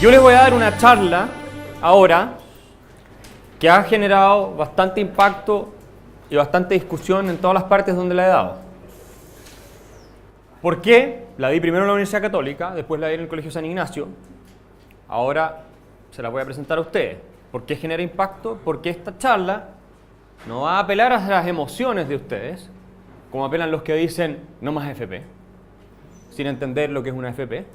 Yo les voy a dar una charla ahora que ha generado bastante impacto y bastante discusión en todas las partes donde la he dado. ¿Por qué? La di primero en la Universidad Católica, después la di en el Colegio San Ignacio. Ahora se la voy a presentar a ustedes. ¿Por qué genera impacto? Porque esta charla no va a apelar a las emociones de ustedes, como apelan los que dicen no más FP, sin entender lo que es una FP,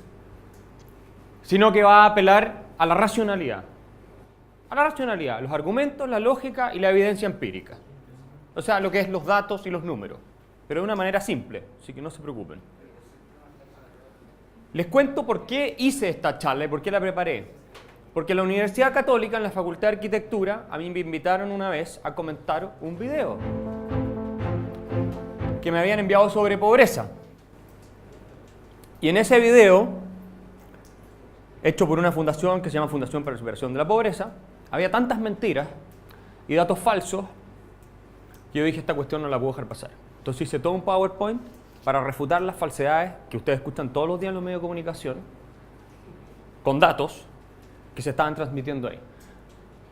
sino que va a apelar a la racionalidad. A la racionalidad, los argumentos, la lógica y la evidencia empírica. O sea, lo que es los datos y los números, pero de una manera simple, así que no se preocupen. Les cuento por qué hice esta charla y por qué la preparé. Porque en la Universidad Católica, en la Facultad de Arquitectura, a mí me invitaron una vez a comentar un video que me habían enviado sobre pobreza. Y en ese video, hecho por una fundación que se llama Fundación para la Superación de la Pobreza, había tantas mentiras y datos falsos que yo dije, esta cuestión no la puedo dejar pasar. Entonces hice todo un PowerPoint para refutar las falsedades que ustedes escuchan todos los días en los medios de comunicación, con datos que se estaban transmitiendo ahí.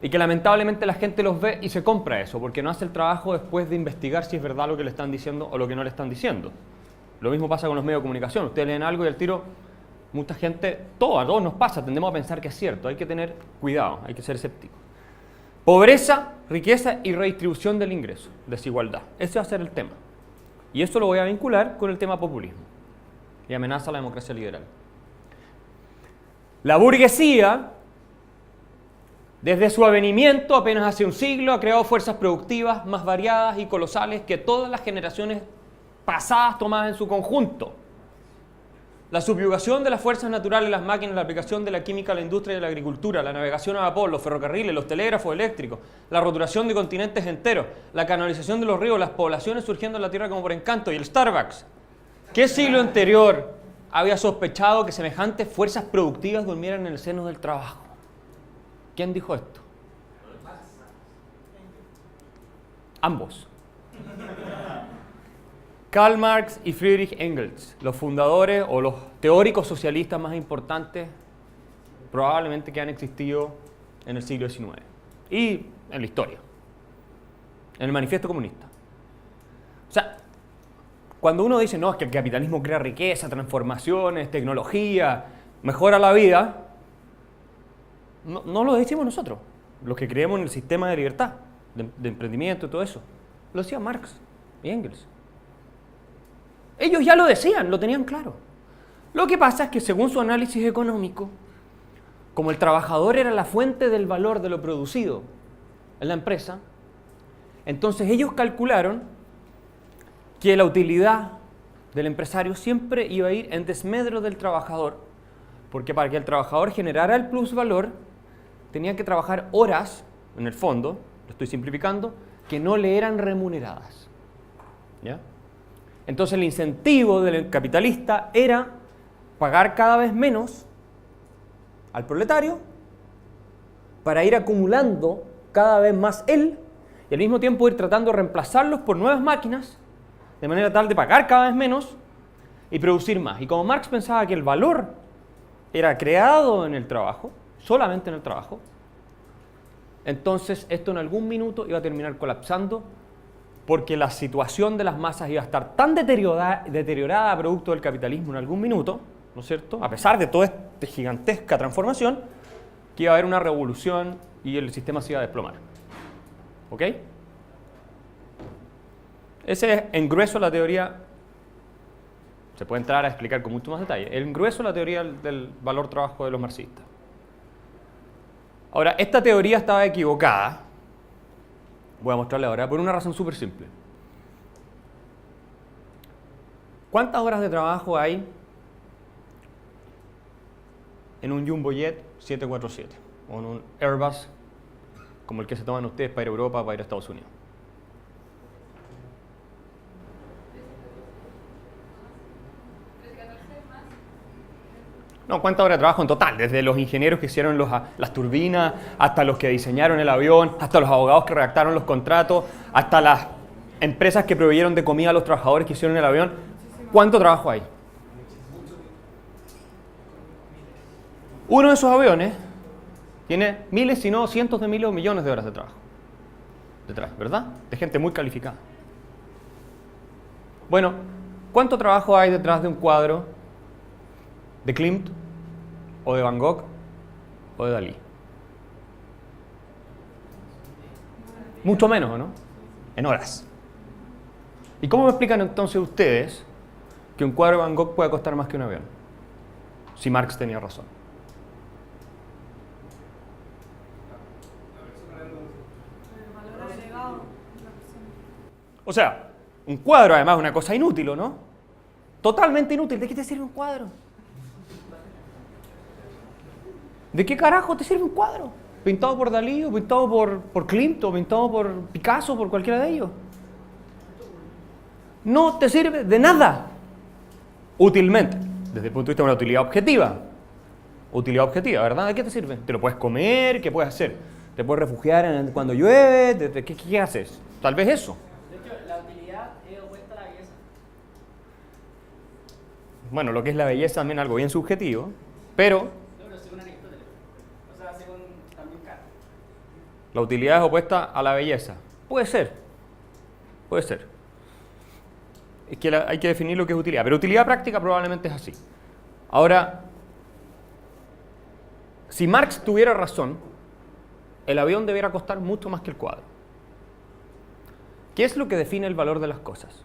Y que lamentablemente la gente los ve y se compra eso, porque no hace el trabajo después de investigar si es verdad lo que le están diciendo o lo que no le están diciendo. Lo mismo pasa con los medios de comunicación. Ustedes leen algo y al tiro, mucha gente, a todos nos pasa, tendemos a pensar que es cierto. Hay que tener cuidado, hay que ser escéptico. Pobreza, riqueza y redistribución del ingreso, desigualdad. Ese va a ser el tema. Y esto lo voy a vincular con el tema populismo y amenaza a la democracia liberal. La burguesía, desde su avenimiento apenas hace un siglo, ha creado fuerzas productivas más variadas y colosales que todas las generaciones pasadas tomadas en su conjunto. La subyugación de las fuerzas naturales, las máquinas, la aplicación de la química a la industria y a la agricultura, la navegación a vapor, los ferrocarriles, los telégrafos eléctricos, la roturación de continentes enteros, la canalización de los ríos, las poblaciones surgiendo en la tierra como por encanto y el Starbucks. ¿Qué siglo anterior había sospechado que semejantes fuerzas productivas durmieran en el seno del trabajo? ¿Quién dijo esto? Ambos. Karl Marx y Friedrich Engels, los fundadores o los teóricos socialistas más importantes probablemente que han existido en el siglo XIX y en la historia, en el Manifiesto Comunista. O sea, cuando uno dice, no, es que el capitalismo crea riqueza, transformaciones, tecnología, mejora la vida, no lo decimos nosotros, los que creemos en el sistema de libertad, de emprendimiento y todo eso. Lo decía Marx y Engels. Ellos ya lo decían, lo tenían claro. Lo que pasa es que según su análisis económico, como el trabajador era la fuente del valor de lo producido en la empresa, entonces ellos calcularon que la utilidad del empresario siempre iba a ir en desmedro del trabajador, porque para que el trabajador generara el plusvalor, tenía que trabajar horas, en el fondo, lo estoy simplificando, que no le eran remuneradas. ¿Ya? Entonces el incentivo del capitalista era pagar cada vez menos al proletario para ir acumulando cada vez más él y al mismo tiempo ir tratando de reemplazarlos por nuevas máquinas de manera tal de pagar cada vez menos y producir más. Y como Marx pensaba que el valor era creado en el trabajo, solamente en el trabajo, entonces esto en algún minuto iba a terminar colapsando porque la situación de las masas iba a estar tan deteriorada producto del capitalismo en algún minuto, ¿no es cierto?, a pesar de toda esta gigantesca transformación, que iba a haber una revolución y el sistema se iba a desplomar. ¿Ok? Ese es en grueso la teoría, se puede entrar a explicar con mucho más detalle, en grueso la teoría del valor trabajo de los marxistas. Ahora, esta teoría estaba equivocada, voy a mostrarle ahora, por una razón súper simple. ¿Cuántas horas de trabajo hay en un Jumbo Jet 747 o en un Airbus como el que se toman ustedes para ir a Europa, para ir a Estados Unidos? No, ¿cuántas horas de trabajo en total? Desde los ingenieros que hicieron las turbinas, hasta los que diseñaron el avión, hasta los abogados que redactaron los contratos, hasta las empresas que proveyeron de comida a los trabajadores que hicieron el avión. ¿Cuánto trabajo hay? Uno de esos aviones tiene miles, si no cientos de miles o millones de horas de trabajo detrás, ¿verdad? De gente muy calificada. Bueno, ¿cuánto trabajo hay detrás de un cuadro de Klimt, o de Van Gogh, o de Dalí? Mucho menos, ¿o no? En horas. ¿Y cómo me explican entonces ustedes que un cuadro de Van Gogh puede costar más que un avión? Si Marx tenía razón. O sea, un cuadro además es una cosa inútil, ¿o no? Totalmente inútil. ¿De qué te sirve un cuadro? ¿De qué carajo te sirve un cuadro? ¿Pintado por Dalí, o pintado por Klimt, o pintado por Picasso, por cualquiera de ellos? No te sirve de nada. Útilmente, desde el punto de vista de una utilidad objetiva. Utilidad objetiva, ¿verdad? ¿De qué te sirve? ¿Te lo puedes comer? ¿Qué puedes hacer? ¿Te puedes refugiar cuando llueve? ¿Qué haces? Tal vez eso. De hecho, la utilidad es opuesta a la belleza. Bueno, lo que es la belleza también es algo bien subjetivo, pero No, pero según Aristóteles. O sea, según también Kant. la utilidad es opuesta a la belleza. Puede ser. Puede ser. Es que hay que definir lo que es utilidad, pero utilidad práctica probablemente es así. Ahora, si Marx tuviera razón, el avión debiera costar mucho más que el cuadro. ¿Qué es lo que define el valor de las cosas?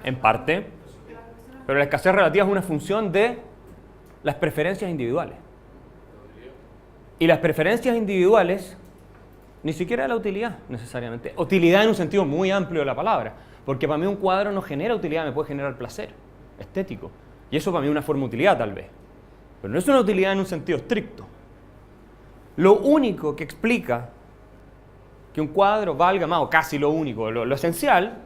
En parte, pero la escasez relativa es una función de las preferencias individuales. Y las preferencias individuales ni siquiera de la utilidad, necesariamente. Utilidad en un sentido muy amplio de la palabra. Porque para mí un cuadro no genera utilidad, me puede generar placer estético. Y eso para mí es una forma de utilidad, tal vez. Pero no es una utilidad en un sentido estricto. Lo único que explica que un cuadro valga más, o casi lo único, lo esencial,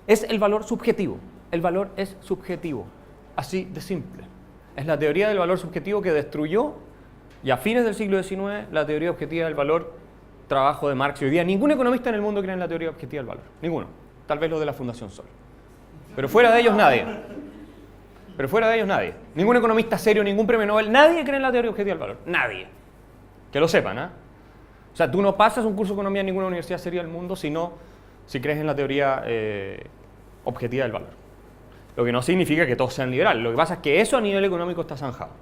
es el valor subjetivo. El valor es subjetivo. Así de simple. Es la teoría del valor subjetivo que destruyó, y a fines del siglo XIX, la teoría objetiva del valor, trabajo de Marx. Y hoy día ningún economista en el mundo cree en la teoría objetiva del valor. Ninguno. Tal vez los de la Fundación Sol. Pero fuera de ellos nadie. Ningún economista serio, ningún premio Nobel, nadie cree en la teoría objetiva del valor. Nadie. Que lo sepan, ¿eh? O sea, tú no pasas un curso de economía en ninguna universidad seria del mundo si crees en la teoría objetiva del valor. Lo que no significa que todos sean liberales. Lo que pasa es que eso a nivel económico está zanjado.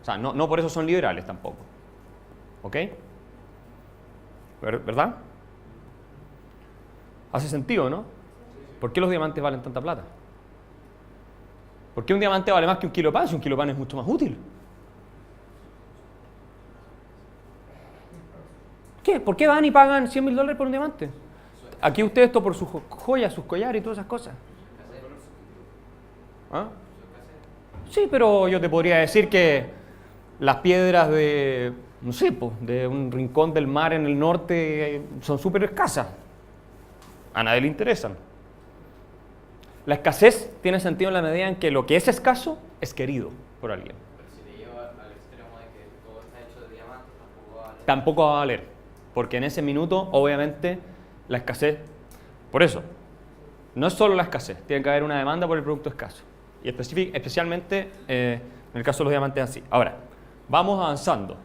O sea, no por eso son liberales tampoco. ¿Ok? ¿Verdad? Hace sentido, ¿no? ¿Por qué los diamantes valen tanta plata? ¿Por qué un diamante vale más que un kilo de pan si un kilo de pan es mucho más útil? ¿Qué? ¿Por qué van y pagan $100.000 por un diamante? Aquí ustedes esto por sus joyas, sus collares y todas esas cosas. ¿Ah? Sí, pero yo te podría decir que las piedras de, no sé, de un rincón del mar en el norte son súper escasas. A nadie le interesan. La escasez tiene sentido en la medida en que lo que es escaso es querido por alguien. Pero si te lleva al extremo de que todo está hecho de diamantes, tampoco va a valer. Porque en ese minuto, obviamente, la escasez... Por eso, no es solo la escasez. Tiene que haber una demanda por el producto escaso. Y especialmente en el caso de los diamantes así. Ahora, vamos avanzando.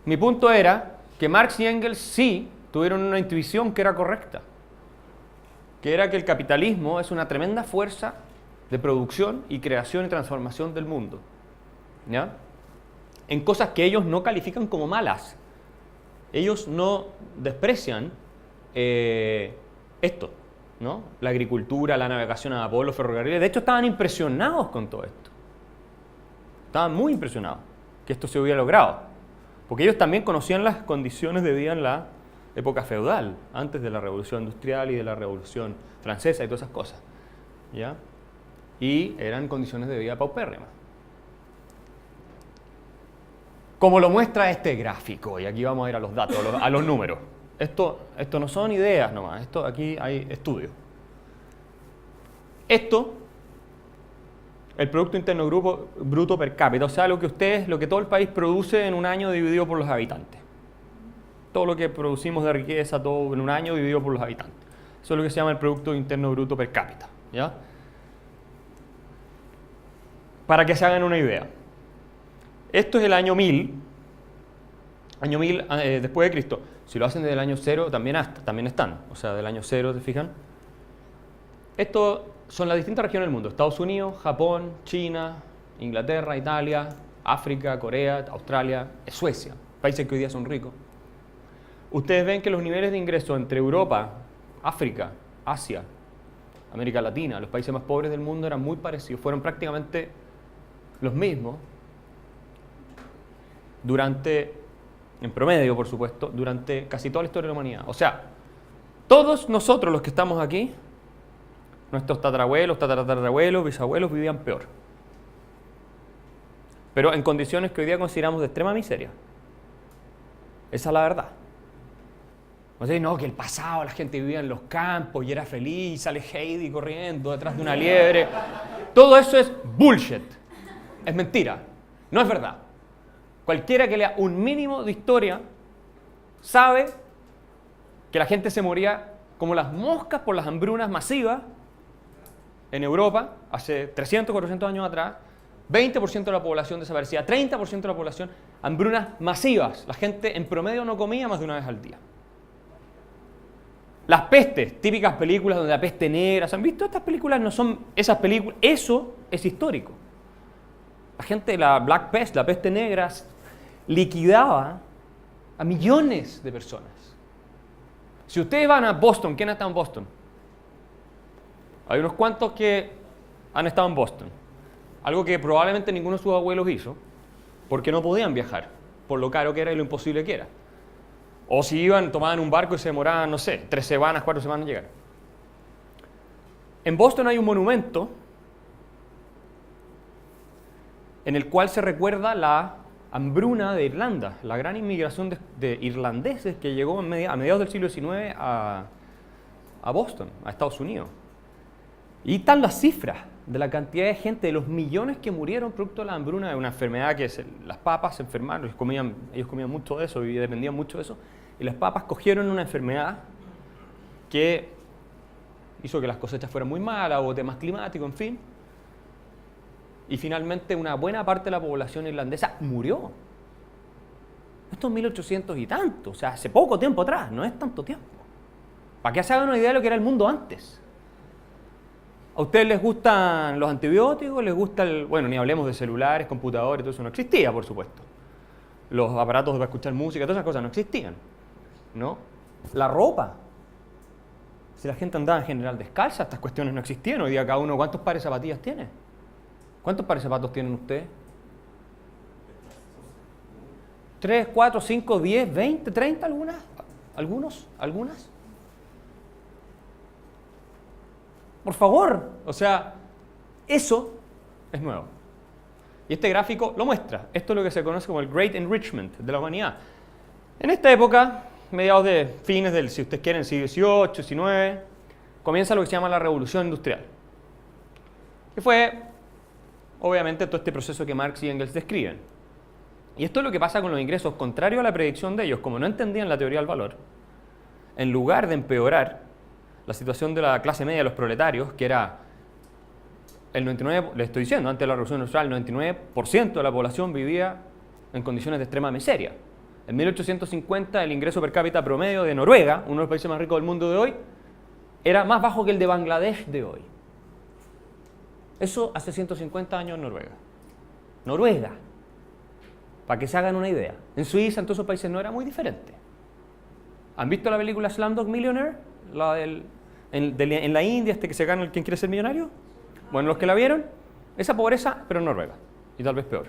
Mi punto era que Marx y Engels sí tuvieron una intuición que era correcta. Que era que el capitalismo es una tremenda fuerza de producción y creación y transformación del mundo. ¿Ya? En cosas que ellos no califican como malas. Ellos no desprecian esto, ¿no? La agricultura, la navegación a vapor, los ferrocarriles. De hecho, estaban impresionados con todo esto. Estaban muy impresionados que esto se hubiera logrado. Porque ellos también conocían las condiciones de vida en la época feudal, antes de la Revolución Industrial y de la Revolución Francesa y todas esas cosas. ¿Ya? Y eran condiciones de vida paupérrimas. Como lo muestra este gráfico, y aquí vamos a ir a los datos, a los números. Esto no son ideas nomás, aquí hay estudios. Esto, el Producto Interno Bruto per cápita, o sea, lo que todo el país produce en un año dividido por los habitantes. Todo lo que producimos de riqueza, todo en un año dividido por los habitantes. Eso es lo que se llama el Producto Interno Bruto per cápita. ¿Ya? Para que se hagan una idea. Esto es el año 1000 después de Cristo. Si lo hacen desde el año 0, también están. O sea, del año 0, ¿te fijan? Estos son las distintas regiones del mundo. Estados Unidos, Japón, China, Inglaterra, Italia, África, Corea, Australia, Suecia. Países que hoy día son ricos. Ustedes ven que los niveles de ingreso entre Europa, África, Asia, América Latina, los países más pobres del mundo eran muy parecidos. Fueron prácticamente los mismos en promedio, por supuesto, durante casi toda la historia de la humanidad. O sea, todos nosotros los que estamos aquí, nuestros tatarabuelos, tatarabuelos, bisabuelos vivían peor. Pero en condiciones que hoy día consideramos de extrema miseria. Esa es la verdad. O sea, no, que el pasado la gente vivía en los campos y era feliz, y sale Heidi corriendo detrás de una liebre. Todo eso es bullshit. Es mentira. No es verdad. Cualquiera que lea un mínimo de historia sabe que la gente se moría como las moscas por las hambrunas masivas en Europa hace 300, 400 años atrás. 20% de la población desaparecida, 30% de la población, hambrunas masivas. La gente en promedio no comía más de una vez al día. Las pestes, típicas películas donde la peste negra, ¿se han visto? Estas películas no son esas películas, eso es histórico. La gente, la Black Pest, la peste negra, liquidaba a millones de personas. Si ustedes van a Boston, ¿quién ha estado en Boston? Hay unos cuantos que han estado en Boston. Algo que probablemente ninguno de sus abuelos hizo, porque no podían viajar, por lo caro que era y lo imposible que era. O si iban, tomaban un barco y se demoraban, no sé, 3 semanas, 4 semanas en llegar. En Boston hay un monumento en el cual se recuerda la hambruna de Irlanda, la gran inmigración de irlandeses que llegó a mediados del siglo XIX a Boston, a Estados Unidos. Y están las cifras de la cantidad de gente, de los millones que murieron producto de la hambruna, de una enfermedad que las papas se enfermaron, ellos comían mucho de eso y dependían mucho de eso, y las papas cogieron una enfermedad que hizo que las cosechas fueran muy malas, o temas climáticos, en fin, y finalmente una buena parte de la población irlandesa murió. Esto es 1800 y tanto, o sea, hace poco tiempo atrás, no es tanto tiempo. Para que se hagan una idea de lo que era el mundo antes. ¿A ustedes les gustan los antibióticos? ¿Les gusta bueno, ni hablemos de celulares, computadores, todo eso no existía, por supuesto. Los aparatos para escuchar música, todas esas cosas no existían, ¿no? La ropa. Si la gente andaba en general descalza, estas cuestiones no existían. Hoy día cada uno, ¿cuántos pares de zapatillas tiene? ¿Cuántos pares de zapatos tienen ustedes? 3, 4, 5, 10, 20, 30, algunas. Por favor, o sea, eso es nuevo. Y este gráfico lo muestra. Esto es lo que se conoce como el Great Enrichment de la humanidad. En esta época, mediados de fines del, si ustedes quieren, siglo XVIII, XIX, comienza lo que se llama la Revolución Industrial. Que fue, obviamente, todo este proceso que Marx y Engels describen. Y esto es lo que pasa con los ingresos, contrario a la predicción de ellos. Como no entendían la teoría del valor, en lugar de empeorar la situación de la clase media, de los proletarios, que era el 99%, les estoy diciendo, antes de la Revolución Industrial, el 99% de la población vivía en condiciones de extrema miseria. En 1850 el ingreso per cápita promedio de Noruega, uno de los países más ricos del mundo de hoy, era más bajo que el de Bangladesh de hoy. Eso hace 150 años en Noruega. Noruega, para que se hagan una idea. En Suiza, en todos esos países no era muy diferente. ¿Han visto la película Slumdog Millionaire? En la India, que se gana el ¿Quién quiere ser millonario? Bueno, los que la vieron, esa pobreza, pero en Noruega, y tal vez peor.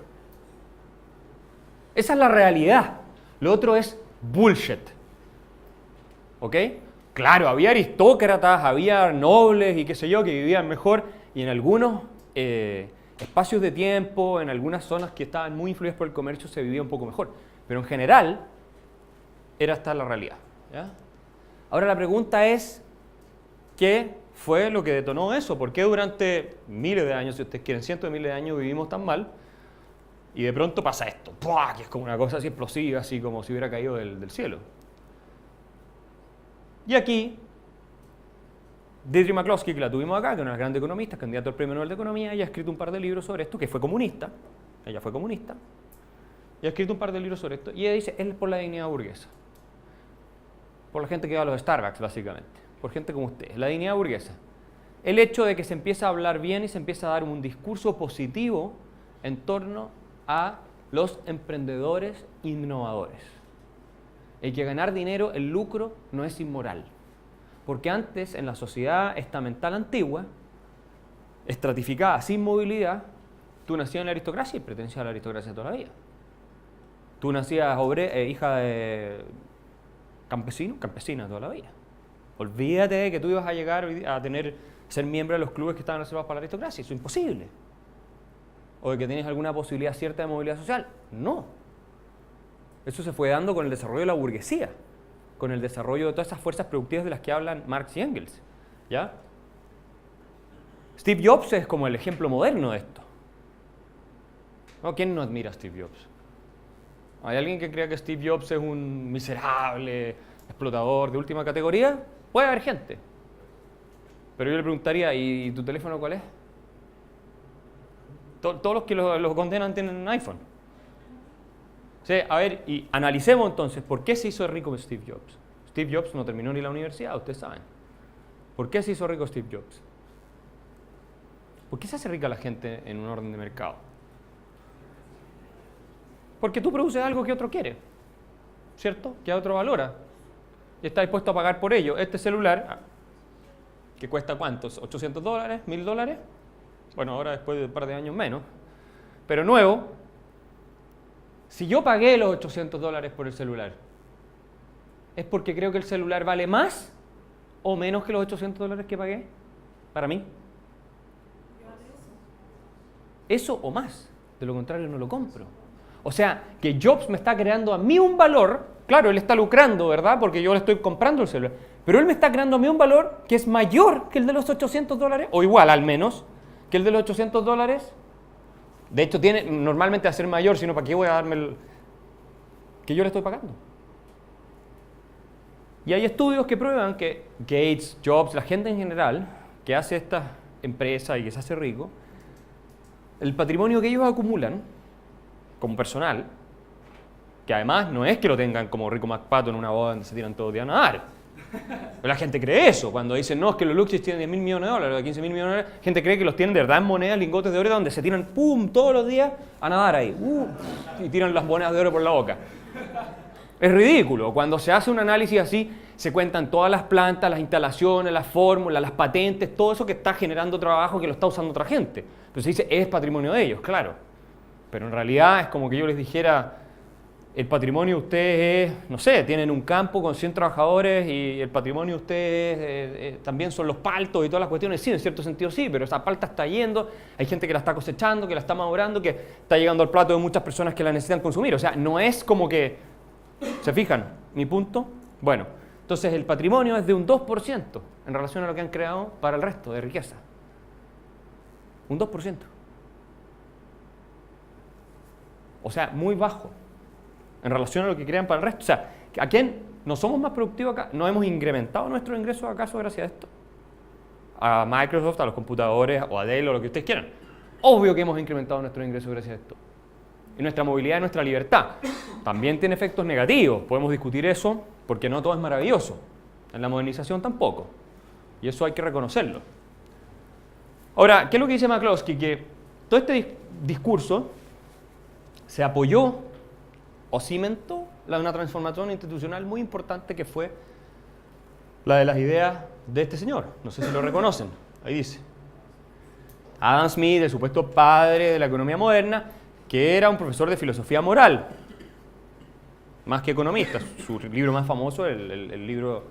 Esa es la realidad. Lo otro es bullshit. ¿Ok? Claro, había aristócratas, había nobles y qué sé yo, que vivían mejor, y en algunos espacios de tiempo, en algunas zonas que estaban muy influidas por el comercio, se vivía un poco mejor. Pero en general, era esta la realidad. ¿Ya? Ahora la pregunta es, ¿qué fue lo que detonó eso? ¿Por qué durante miles de años, si ustedes quieren, cientos de miles de años vivimos tan mal? Y de pronto pasa esto, ¡pua!, que es como una cosa así explosiva, así como si hubiera caído del cielo. Y aquí Deirdre McCloskey, que la tuvimos acá, que es una gran economista, candidato al Premio Nobel de Economía, ella ha escrito un par de libros sobre esto, que fue comunista, ella fue comunista, y ha escrito un par de libros sobre esto, y ella dice, es por la dignidad burguesa, por la gente que va a los Starbucks, básicamente, por gente como usted, la dignidad burguesa. El hecho de que se empieza a hablar bien y se empieza a dar un discurso positivo en torno a los emprendedores innovadores. El que ganar dinero, el lucro, no es inmoral. Porque antes, en la sociedad estamental antigua, estratificada, sin movilidad, tú nacías en la aristocracia y pertenecías a la aristocracia toda la vida. Tú nacías hija de campesino, campesina toda la vida. Olvídate de que tú ibas a llegar a ser miembro de los clubes que estaban reservados para la aristocracia. Eso es imposible. O de que tienes alguna posibilidad cierta de movilidad social. No. Eso se fue dando con el desarrollo de la burguesía, con el desarrollo de todas esas fuerzas productivas de las que hablan Marx y Engels. ¿Ya? Steve Jobs es como el ejemplo moderno de esto. ¿No? ¿Quién no admira a Steve Jobs? ¿Hay alguien que crea que Steve Jobs es un miserable explotador de última categoría? Puede haber gente. Pero yo le preguntaría, ¿y tu teléfono cuál es? Todos los que lo condenan tienen un iPhone. Sí, a ver, y analicemos entonces, ¿por qué se hizo rico Steve Jobs? Steve Jobs no terminó ni la universidad, ustedes saben. ¿Por qué se hizo rico Steve Jobs? ¿Por qué se hace rica la gente en un orden de mercado? Porque tú produces algo que otro quiere, ¿cierto? Que otro valora y está dispuesto a pagar por ello. Este celular, que cuesta ¿cuántos? ¿$800? ¿$1000? Bueno, ahora después de un par de años menos, pero nuevo. Si yo pagué los $800 por el celular, ¿es porque creo que el celular vale más o menos que los $800 que pagué? Para mí. Eso o más. De lo contrario no lo compro. O sea, que Jobs me está creando a mí un valor. Claro, él está lucrando, ¿verdad? Porque yo le estoy comprando el celular. Pero él me está creando a mí un valor que es mayor que el de los $800, o igual al menos, que el de los $800. De hecho, tiene normalmente a ser mayor, sino para qué voy a darme el que yo le estoy pagando. Y hay estudios que prueban que Gates, Jobs, la gente en general que hace estas empresas y que se hace rico, el patrimonio que ellos acumulan como personal, que además no es que lo tengan como Rico McPato en una boda donde se tiran todo el día a nadar. Pero la gente cree eso. Cuando dicen, no, es que los Luxis tienen $10.000 millones o $15.000 millones, la gente cree que los tienen de verdad en monedas, lingotes de oro, donde se tiran, ¡pum!, todos los días a nadar ahí. Y tiran las monedas de oro por la boca. Es ridículo. Cuando se hace un análisis así, se cuentan todas las plantas, las instalaciones, las fórmulas, las patentes, todo eso que está generando trabajo que lo está usando otra gente. Pero se dice, es patrimonio de ellos, claro. Pero en realidad es como que yo les dijera, el patrimonio de ustedes es, no sé, tienen un campo con 100 trabajadores y el patrimonio de ustedes también son los paltos y todas las cuestiones. Sí, en cierto sentido sí, pero esa palta está yendo, hay gente que la está cosechando, que la está madurando, que está llegando al plato de muchas personas que la necesitan consumir. O sea, no es como que, ¿se fijan mi punto? Bueno, entonces el patrimonio es de un 2% en relación a lo que han creado para el resto de riqueza. Un 2%. O sea, muy bajo en relación a lo que crean para el resto. O sea, ¿a quién no somos más productivos acá? ¿No hemos incrementado nuestros ingresos acaso gracias a esto? A Microsoft, a los computadores, o a Dell, o lo que ustedes quieran. Obvio que hemos incrementado nuestros ingresos gracias a esto. Y nuestra movilidad y nuestra libertad también tiene efectos negativos. Podemos discutir eso porque no todo es maravilloso. En la modernización tampoco. Y eso hay que reconocerlo. Ahora, ¿qué es lo que dice McCloskey? Que todo este discurso se apoyó o cimentó una transformación institucional muy importante que fue la de las ideas de este señor. No sé si lo reconocen. Ahí dice. Adam Smith, el supuesto padre de la economía moderna, que era un profesor de filosofía moral, más que economista. Su libro más famoso es el libro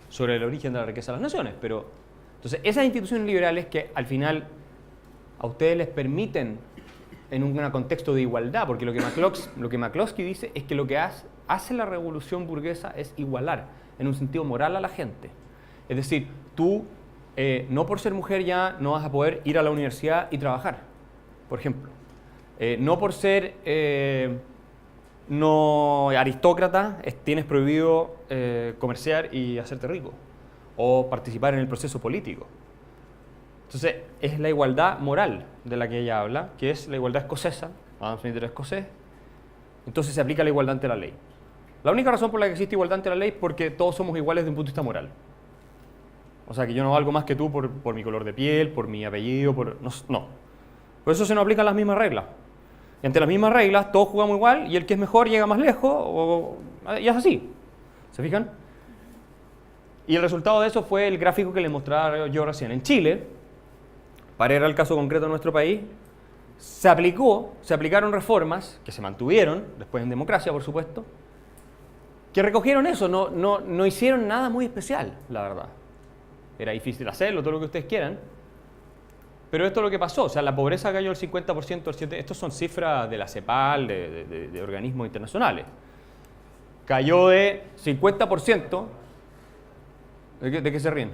sobre el origen de la riqueza de las naciones. Pero, entonces, esas instituciones liberales que al final a ustedes les permiten en un contexto de igualdad, porque lo que McCloskey dice es que lo que hace la revolución burguesa es igualar, en un sentido moral, a la gente. Es decir, tú no por ser mujer ya no vas a poder ir a la universidad y trabajar, por ejemplo. No por ser no aristócrata tienes prohibido comerciar y hacerte rico. o participar en el proceso político. Entonces, es la igualdad moral de la que ella habla, que es la igualdad escocesa. Adam Smith era escocés. Entonces se aplica la igualdad ante la ley. La única razón por la que existe igualdad ante la ley es porque todos somos iguales desde un punto de vista moral. O sea, que yo no valgo más que tú por mi color de piel, por mi apellido, no. Por eso se nos aplican las mismas reglas. Y ante las mismas reglas, todos jugamos igual y el que es mejor llega más lejos, y es así. ¿Se fijan? Y el resultado de eso fue el gráfico que les mostraba yo recién. En Chile, para ir al caso concreto de nuestro país, se aplicaron reformas que se mantuvieron, después en democracia, por supuesto, que recogieron eso, no hicieron nada muy especial, la verdad. Era difícil hacerlo, todo lo que ustedes quieran, pero esto es lo que pasó. O sea, la pobreza cayó del 50%, estos son cifras de la CEPAL, de organismos internacionales. Cayó de 50%, ¿de qué se ríen?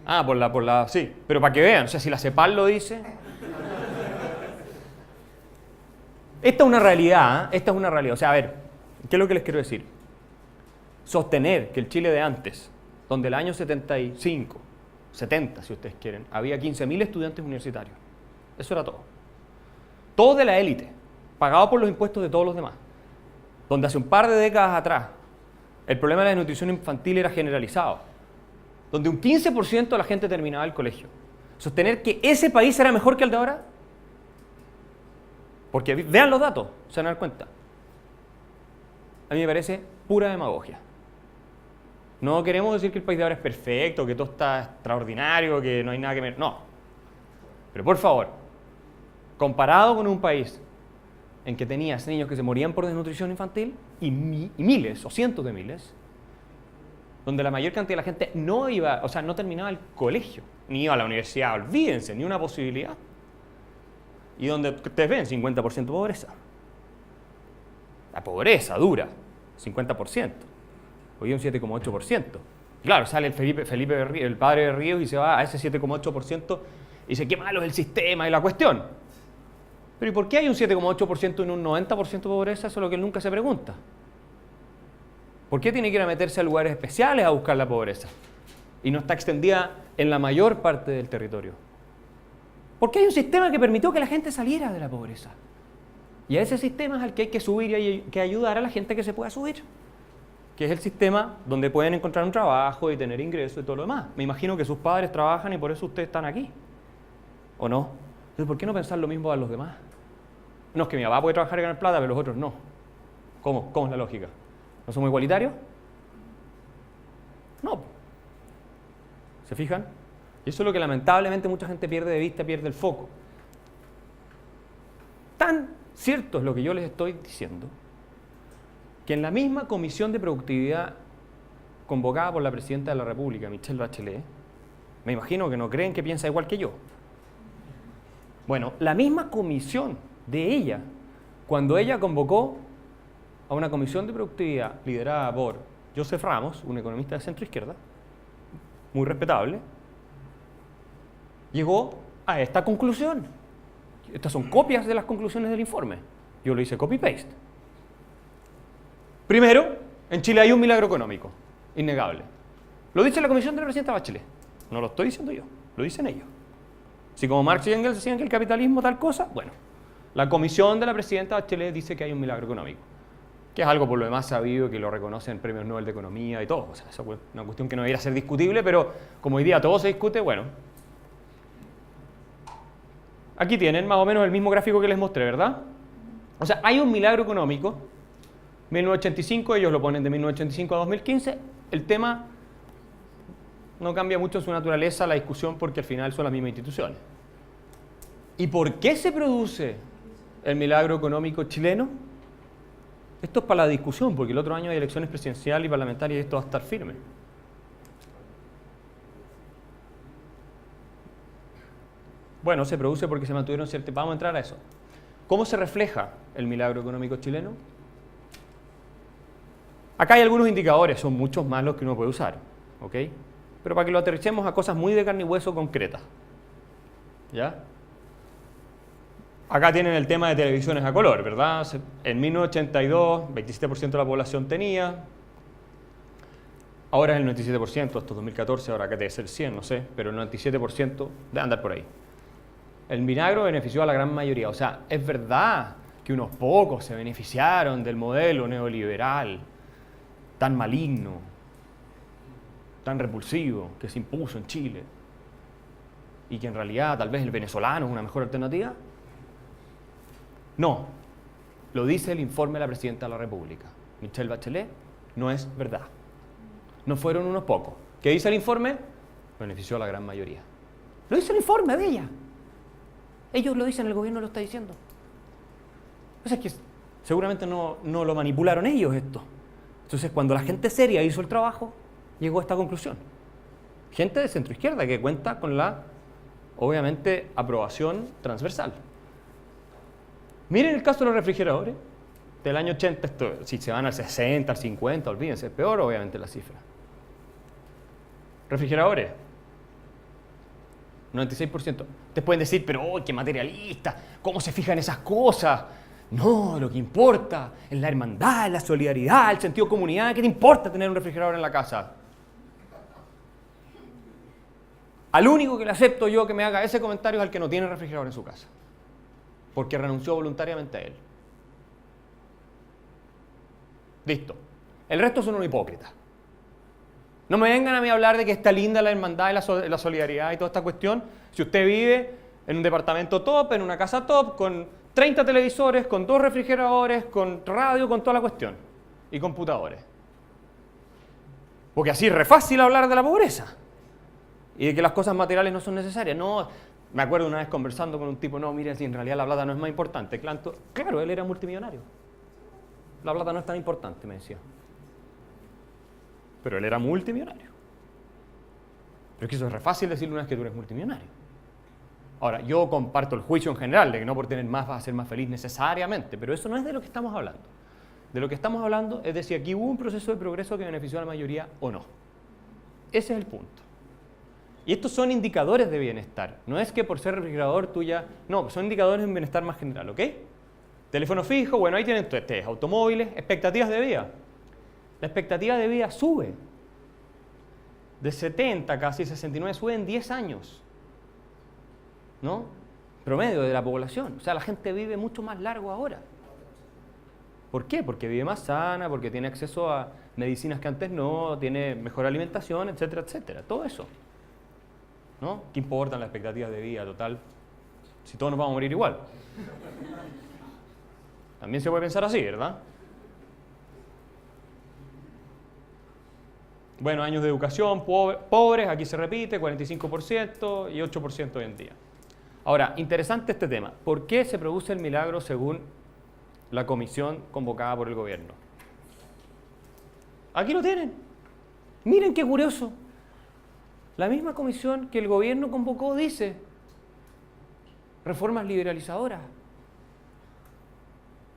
Ah, sí, pero para que vean, o sea, si la CEPAL lo dice. Esta es una realidad, o sea, a ver, ¿qué es lo que les quiero decir? Sostener que el Chile de antes, donde el año 75, 70 si ustedes quieren, había 15.000 estudiantes universitarios. Eso era todo. Todo de la élite, pagado por los impuestos de todos los demás. Donde hace un par de décadas atrás, el problema de la desnutrición infantil era generalizado. Donde un 15% de la gente terminaba el colegio. Sostener que ese país era mejor que el de ahora. Porque vean los datos, se van a dar cuenta. A mí me parece pura demagogia. No queremos decir que el país de ahora es perfecto, que todo está extraordinario, que no hay nada que ver. No. Pero por favor, comparado con un país en que tenías niños que se morían por desnutrición infantil y miles o cientos de miles, donde la mayor cantidad de la gente no iba, o sea, no terminaba el colegio, ni iba a la universidad, olvídense, ni una posibilidad. Y donde ustedes ven 50% pobreza. La pobreza dura, 50%. Hoy un 7,8%. Claro, sale el padre de Ríos y se va a ese 7,8% y dice, qué malo es el sistema y la cuestión. Pero ¿y por qué hay un 7,8% en un 90% de pobreza? Eso es lo que él nunca se pregunta. ¿Por qué tiene que ir a meterse a lugares especiales a buscar la pobreza? Y no está extendida en la mayor parte del territorio. Porque hay un sistema que permitió que la gente saliera de la pobreza. Y a ese sistema es al que hay que subir y hay que ayudar a la gente que se pueda subir. Que es el sistema donde pueden encontrar un trabajo y tener ingresos y todo lo demás. Me imagino que sus padres trabajan y por eso ustedes están aquí. ¿O no? Entonces, ¿por qué no pensar lo mismo a los demás? No, es que mi papá puede trabajar y ganar plata, pero los otros no. ¿Cómo? ¿Cómo es la lógica? ¿No somos igualitarios? No. ¿Se fijan? Y eso es lo que lamentablemente mucha gente pierde de vista, pierde el foco. Tan cierto es lo que yo les estoy diciendo, que en la misma comisión de productividad convocada por la presidenta de la República, Michelle Bachelet, me imagino que no creen que piensa igual que yo. Bueno, la misma comisión de ella, cuando ella convocó a una comisión de productividad liderada por Joseph Ramos, un economista de centro izquierda, muy respetable, llegó a esta conclusión. Estas son copias de las conclusiones del informe. Yo lo hice copy-paste. Primero, en Chile hay un milagro económico, innegable. Lo dice la comisión de la presidenta Bachelet. No lo estoy diciendo yo, lo dicen ellos. Si como Marx y Engels decían que el capitalismo tal cosa, bueno, la comisión de la presidenta Bachelet dice que hay un milagro económico, que es algo por lo demás sabido, que lo reconocen premios Nobel de Economía y todo. O sea, eso es una cuestión que no debería ser discutible, pero como hoy día todo se discute, bueno. Aquí tienen más o menos el mismo gráfico que les mostré, ¿verdad? O sea, hay un milagro económico. 1985, ellos lo ponen de 1985 a 2015. El tema no cambia mucho su naturaleza, la discusión, porque al final son las mismas instituciones. ¿Y por qué se produce el milagro económico chileno? Esto es para la discusión, porque el otro año hay elecciones presidenciales y parlamentarias y esto va a estar firme. Bueno, se produce porque se mantuvieron ciertas... Vamos a entrar a eso. ¿Cómo se refleja el milagro económico chileno? Acá hay algunos indicadores, son muchos más los que uno puede usar, ¿ok? Pero para que lo aterricemos a cosas muy de carne y hueso concretas. ¿Ya? Acá tienen el tema de televisiones a color, ¿verdad? En 1982, 27% de la población tenía. Ahora es el 97%, esto es 2014, ahora que debe ser 100, no sé, pero el 97% debe andar por ahí. El milagro benefició a la gran mayoría. O sea, es verdad que unos pocos se beneficiaron del modelo neoliberal tan maligno, tan repulsivo que se impuso en Chile y que en realidad tal vez el venezolano es una mejor alternativa. No, lo dice el informe de la Presidenta de la República, Michelle Bachelet, no es verdad. No fueron unos pocos. ¿Qué dice el informe? Benefició a la gran mayoría. Lo dice el informe de ella. Ellos lo dicen, el gobierno lo está diciendo. O sea, es que seguramente no lo manipularon ellos esto. Entonces, cuando la gente seria hizo el trabajo, llegó a esta conclusión. Gente de centroizquierda que cuenta con la, obviamente, aprobación transversal. Miren el caso de los refrigeradores. Del año 80, si se van al 60, al 50, olvídense, es peor obviamente la cifra. Refrigeradores, 96%. Ustedes pueden decir, pero ¡oh, qué materialista! ¿Cómo se fijan esas cosas? No, lo que importa es la hermandad, la solidaridad, el sentido de comunidad. ¿Qué te importa tener un refrigerador en la casa? Al único que le acepto yo que me haga ese comentario es al que no tiene refrigerador en su casa, porque renunció voluntariamente a él. Listo. El resto son unos hipócritas. No me vengan a mí a hablar de que está linda la hermandad y la solidaridad y toda esta cuestión. Si usted vive en un departamento top, en una casa top, con 30 televisores, con 2 refrigeradores, con radio, con toda la cuestión. Y computadores. Porque así es re fácil hablar de la pobreza. Y de que las cosas materiales no son necesarias. No, me acuerdo una vez conversando con un tipo, no, mire, si en realidad la plata no es más importante. Claro, él era multimillonario. La plata no es tan importante, me decía. Pero él era multimillonario. Pero es que eso es re fácil decirle una vez que tú eres multimillonario. Ahora, yo comparto el juicio en general de que no por tener más vas a ser más feliz necesariamente, pero eso no es de lo que estamos hablando. De lo que estamos hablando es de si aquí hubo un proceso de progreso que benefició a la mayoría o no. Ese es el punto. Y estos son indicadores de bienestar. No es que por ser refrigerador tú ya... No, son indicadores de bienestar más general, ¿ok? Teléfono fijo, bueno, ahí tienen ustedes automóviles, expectativas de vida. La expectativa de vida sube. De 70, casi 69, sube en 10 años. ¿No? Promedio de la población. O sea, la gente vive mucho más largo ahora. ¿Por qué? Porque vive más sana, porque tiene acceso a medicinas que antes no, tiene mejor alimentación, etcétera, etcétera. Todo eso. ¿No? ¿Qué importan las expectativas de vida total? Si todos nos vamos a morir igual. También se puede pensar así, ¿verdad? Bueno, años de educación, pobres, aquí se repite, 45% y 8% hoy en día. Ahora, interesante este tema. ¿Por qué se produce el milagro según la comisión convocada por el gobierno? Aquí lo tienen. Miren qué curioso. La misma comisión que el gobierno convocó dice reformas liberalizadoras.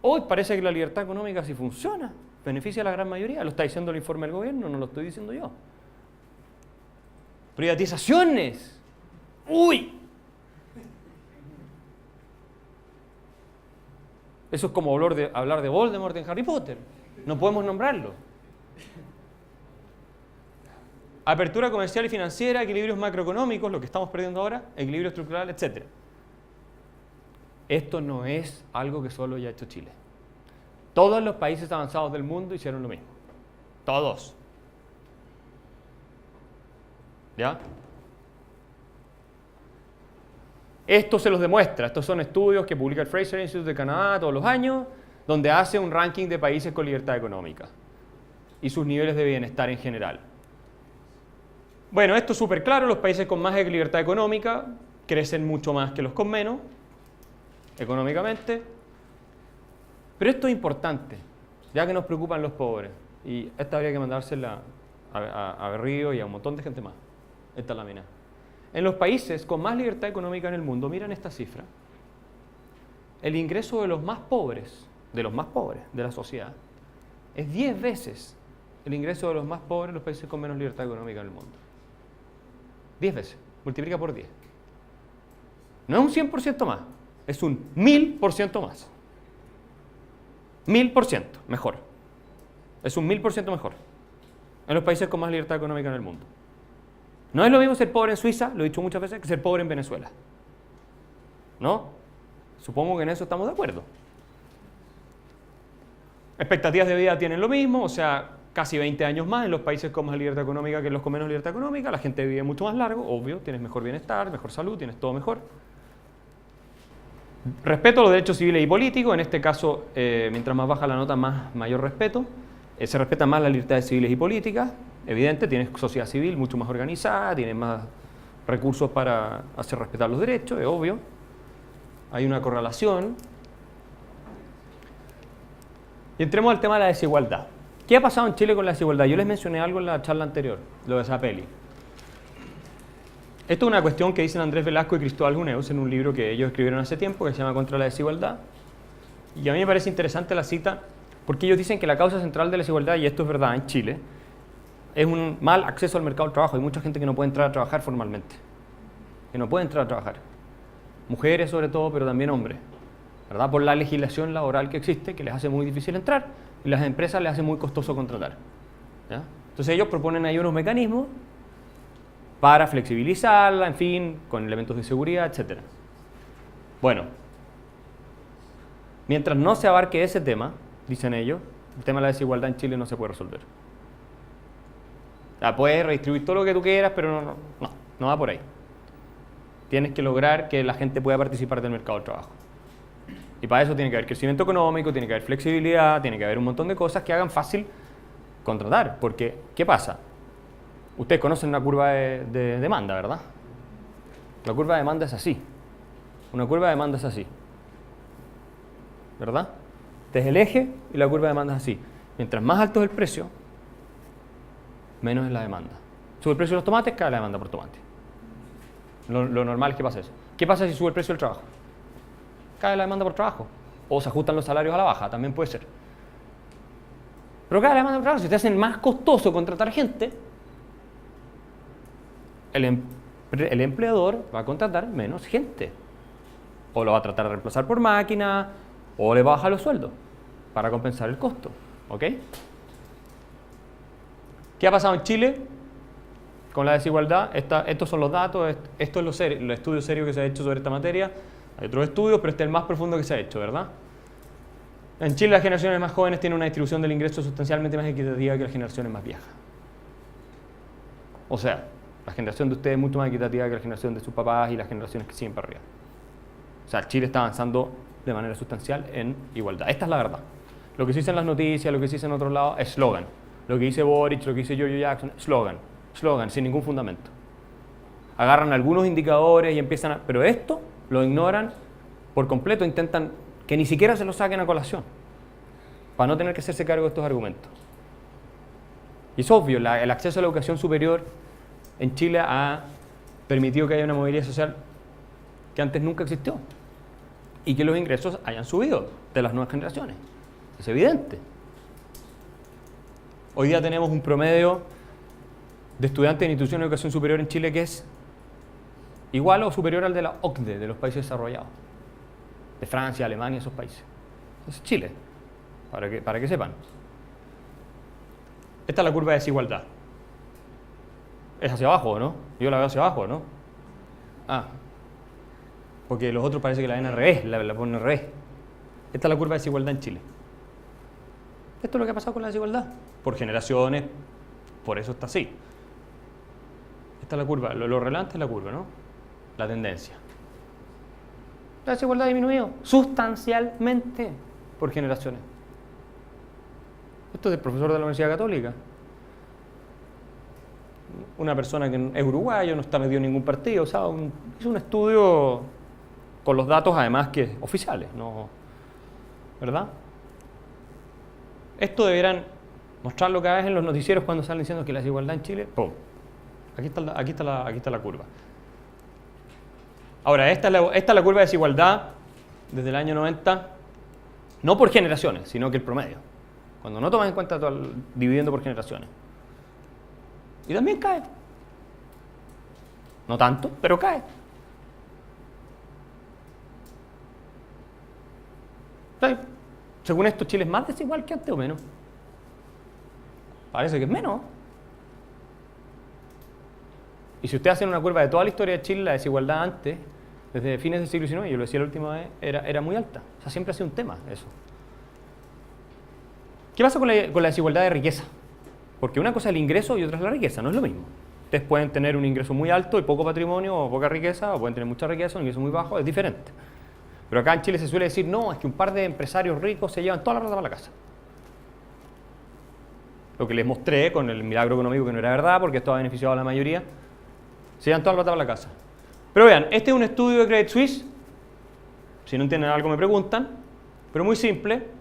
Hoy parece que la libertad económica sí funciona, beneficia a la gran mayoría. Lo está diciendo el informe del gobierno, no lo estoy diciendo yo. Privatizaciones. ¡Uy! Eso es como hablar de Voldemort en Harry Potter. No podemos nombrarlo. Apertura comercial y financiera, equilibrios macroeconómicos, lo que estamos perdiendo ahora, equilibrio estructural, etc. Esto no es algo que solo haya hecho Chile. Todos los países avanzados del mundo hicieron lo mismo. Todos. ¿Ya? Esto se los demuestra. Estos son estudios que publica el Fraser Institute de Canadá todos los años, donde hace un ranking de países con libertad económica y sus niveles de bienestar en general. Bueno, esto es súper claro. Los países con más libertad económica crecen mucho más que los con menos, económicamente. Pero esto es importante, ya que nos preocupan los pobres. Y esta habría que mandársela a Berrío y a un montón de gente más. Esta lámina. En los países con más libertad económica en el mundo, miren esta cifra. El ingreso de los más pobres de la sociedad, es 10 veces el ingreso de los más pobres en los países con menos libertad económica en el mundo. 10 veces. Multiplica por 10. No es un 100% más, es un 1000% más. 1000% mejor. Es un 1000% mejor. en los países con más libertad económica en el mundo. No es lo mismo ser pobre en Suiza, lo he dicho muchas veces, que ser pobre en Venezuela. ¿No? Supongo que en eso estamos de acuerdo. Expectativas de vida tienen lo mismo, o sea, casi 20 años más en los países con más libertad económica que en los con menos libertad económica. La gente vive mucho más largo, obvio, tienes mejor bienestar, mejor salud, tienes todo mejor. Respeto a los derechos civiles y políticos, en este caso, mientras más baja la nota, mayor respeto. Se respetan más las libertades civiles y políticas, evidente, tienes sociedad civil mucho más organizada, tienes más recursos para hacer respetar los derechos, es obvio. Hay una correlación. Y entremos al tema de la desigualdad. ¿Qué ha pasado en Chile con la desigualdad? Yo les mencioné algo en la charla anterior, lo de Zapelli. Esto es una cuestión que dicen Andrés Velasco y Cristóbal Guneus en un libro que ellos escribieron hace tiempo que se llama Contra la desigualdad. Y a mí me parece interesante la cita porque ellos dicen que la causa central de la desigualdad, y esto es verdad en Chile, es un mal acceso al mercado del trabajo. Hay mucha gente que no puede entrar a trabajar formalmente, que no puede entrar a trabajar. Mujeres sobre todo, pero también hombres, ¿verdad? Por la legislación laboral que existe, que les hace muy difícil entrar y las empresas les hace muy costoso contratar. ¿Ya? Entonces ellos proponen ahí unos mecanismos para flexibilizarla, en fin, con elementos de seguridad, etc. Bueno, mientras no se abarque ese tema, dicen ellos, el tema de la desigualdad en Chile no se puede resolver. Puedes redistribuir todo lo que tú quieras, pero no va por ahí. Tienes que lograr que la gente pueda participar del mercado del trabajo. Y para eso tiene que haber crecimiento económico, tiene que haber flexibilidad, tiene que haber un montón de cosas que hagan fácil contratar. Porque, ¿qué pasa? Ustedes conocen una curva de demanda, ¿verdad? La curva de demanda es así. Una curva de demanda es así. ¿Verdad? Este es el eje y la curva de demanda es así. Mientras más alto es el precio, menos es la demanda. Sube el precio de los tomates, cae la demanda por tomate. Lo normal es que pase eso. ¿Qué pasa si sube el precio del trabajo? Cae la demanda por trabajo. O se ajustan los salarios a la baja, también puede ser. Pero cae la demanda por trabajo. Si te hacen más costoso contratar gente, el empleador va a contratar menos gente. O lo va a tratar de reemplazar por máquina, o le baja los sueldos para compensar el costo. ¿Ok? ¿Qué ha pasado en Chile con la desigualdad? Estos son los datos, esto es el estudio serio que se ha hecho sobre esta materia. Hay otros estudios, pero este es el más profundo que se ha hecho, ¿verdad? En Chile las generaciones más jóvenes tienen una distribución del ingreso sustancialmente más equitativa que las generaciones más viejas. O sea, la generación de ustedes es mucho más equitativa que la generación de sus papás y las generaciones que siguen para arriba. O sea, Chile está avanzando de manera sustancial en igualdad. Esta es la verdad. Lo que se dice en las noticias, lo que se dice en otros lados, es eslogan. Lo que dice Boric, lo que dice Giorgio Jackson, eslogan, sin ningún fundamento. Agarran algunos indicadores y empiezan a... Pero esto lo ignoran por completo, intentan que ni siquiera se lo saquen a colación, para no tener que hacerse cargo de estos argumentos. Y es obvio, el acceso a la educación superior en Chile ha permitido que haya una movilidad social que antes nunca existió y que los ingresos hayan subido de las nuevas generaciones. Es evidente. Hoy día tenemos un promedio de estudiantes en instituciones de educación superior en Chile que es igual o superior al de la OCDE, de los países desarrollados, de Francia, Alemania, esos países. Entonces Chile, para que sepan. Esta es la curva de desigualdad. Es hacia abajo, ¿no? Yo la veo hacia abajo, ¿no? Porque los otros parece que la ven al revés, la ponen al revés. Esta es la curva de desigualdad en Chile. Esto es lo que ha pasado con la desigualdad. Por generaciones, por eso está así. Esta es la curva, lo relevante es la curva, ¿no? La tendencia. La desigualdad ha disminuido sustancialmente por generaciones. Esto es del profesor de la Universidad Católica. Una persona que es uruguayo, no está metido en ningún partido, o sea, hizo un estudio con los datos además que oficiales, ¿no? ¿Verdad? Esto deberán mostrarlo cada vez en los noticieros cuando salen diciendo que la desigualdad en Chile, ¡pum! Aquí está la curva. Ahora, esta es la curva de desigualdad desde el año 90, no por generaciones, sino que el promedio. Cuando no toman en cuenta todo dividiendo por generaciones. Y también cae. No tanto, pero cae. ¿Sí? Según esto, Chile es más desigual que antes o menos. Parece que es menos. Y si ustedes hacen una curva de toda la historia de Chile, la desigualdad antes, desde fines del siglo XIX, yo lo decía la última vez, era muy alta. O sea, siempre ha sido un tema eso. ¿Qué pasa con la desigualdad de riqueza? Porque una cosa es el ingreso y otra es la riqueza, no es lo mismo. Ustedes pueden tener un ingreso muy alto y poco patrimonio o poca riqueza, o pueden tener mucha riqueza, un ingreso muy bajo, es diferente. Pero acá en Chile se suele decir, no, es que un par de empresarios ricos se llevan toda la plata para la casa. Lo que les mostré con el milagro económico que no era verdad, porque esto ha beneficiado a la mayoría, se llevan toda la plata para la casa. Pero vean, este es un estudio de Credit Suisse, si no entienden algo me preguntan, pero muy simple.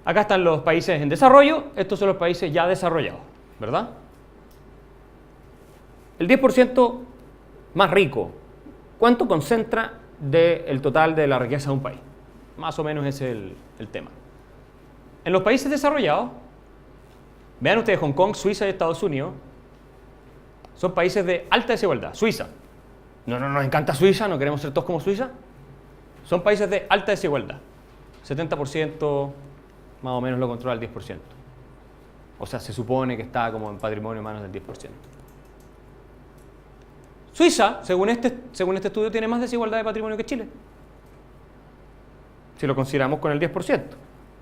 Acá están los países en desarrollo, estos son los países ya desarrollados, ¿verdad? El 10% más rico, ¿cuánto concentra del total de la riqueza de un país? Más o menos ese es el tema. En los países desarrollados, vean ustedes Hong Kong, Suiza y Estados Unidos, son países de alta desigualdad. Suiza, no nos encanta Suiza, no queremos ser todos como Suiza. Son países de alta desigualdad. 70% más o menos lo controla el 10%. O sea, se supone que está como en patrimonio en manos del 10%. Suiza, según este estudio, tiene más desigualdad de patrimonio que Chile. Si lo consideramos con el 10%.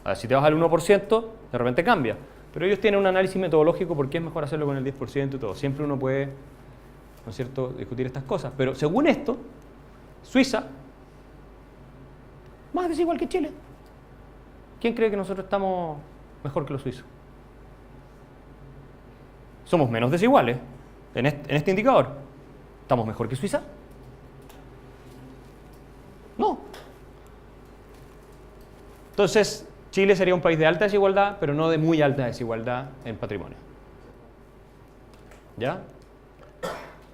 A ver, si te vas al 1%, de repente cambia. Pero ellos tienen un análisis metodológico porque es mejor hacerlo con el 10% y todo. Siempre uno puede, ¿no es cierto?, discutir estas cosas. Pero según esto, Suiza, más desigual que Chile. ¿Quién cree que nosotros estamos mejor que los suizos? Somos menos desiguales en este indicador. ¿Estamos mejor que Suiza? No. Entonces, Chile sería un país de alta desigualdad, pero no de muy alta desigualdad en patrimonio. ¿Ya?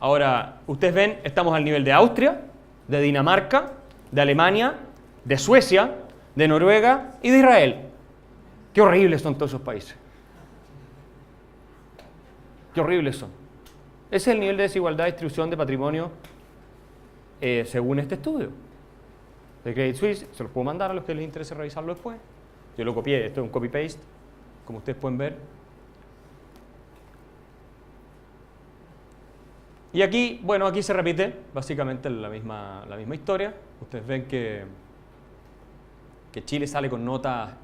Ahora, ustedes ven, estamos al nivel de Austria, de Dinamarca, de Alemania, de Suecia, de Noruega y de Israel. Qué horribles son todos esos países. Qué horribles son. Ese es el nivel de desigualdad de distribución de patrimonio según este estudio de Credit Suisse. Se los puedo mandar a los que les interese revisarlo después. Yo lo copié, esto es un copy-paste, como ustedes pueden ver. Y aquí, bueno, aquí se repite básicamente la misma historia. Ustedes ven que Chile sale con notas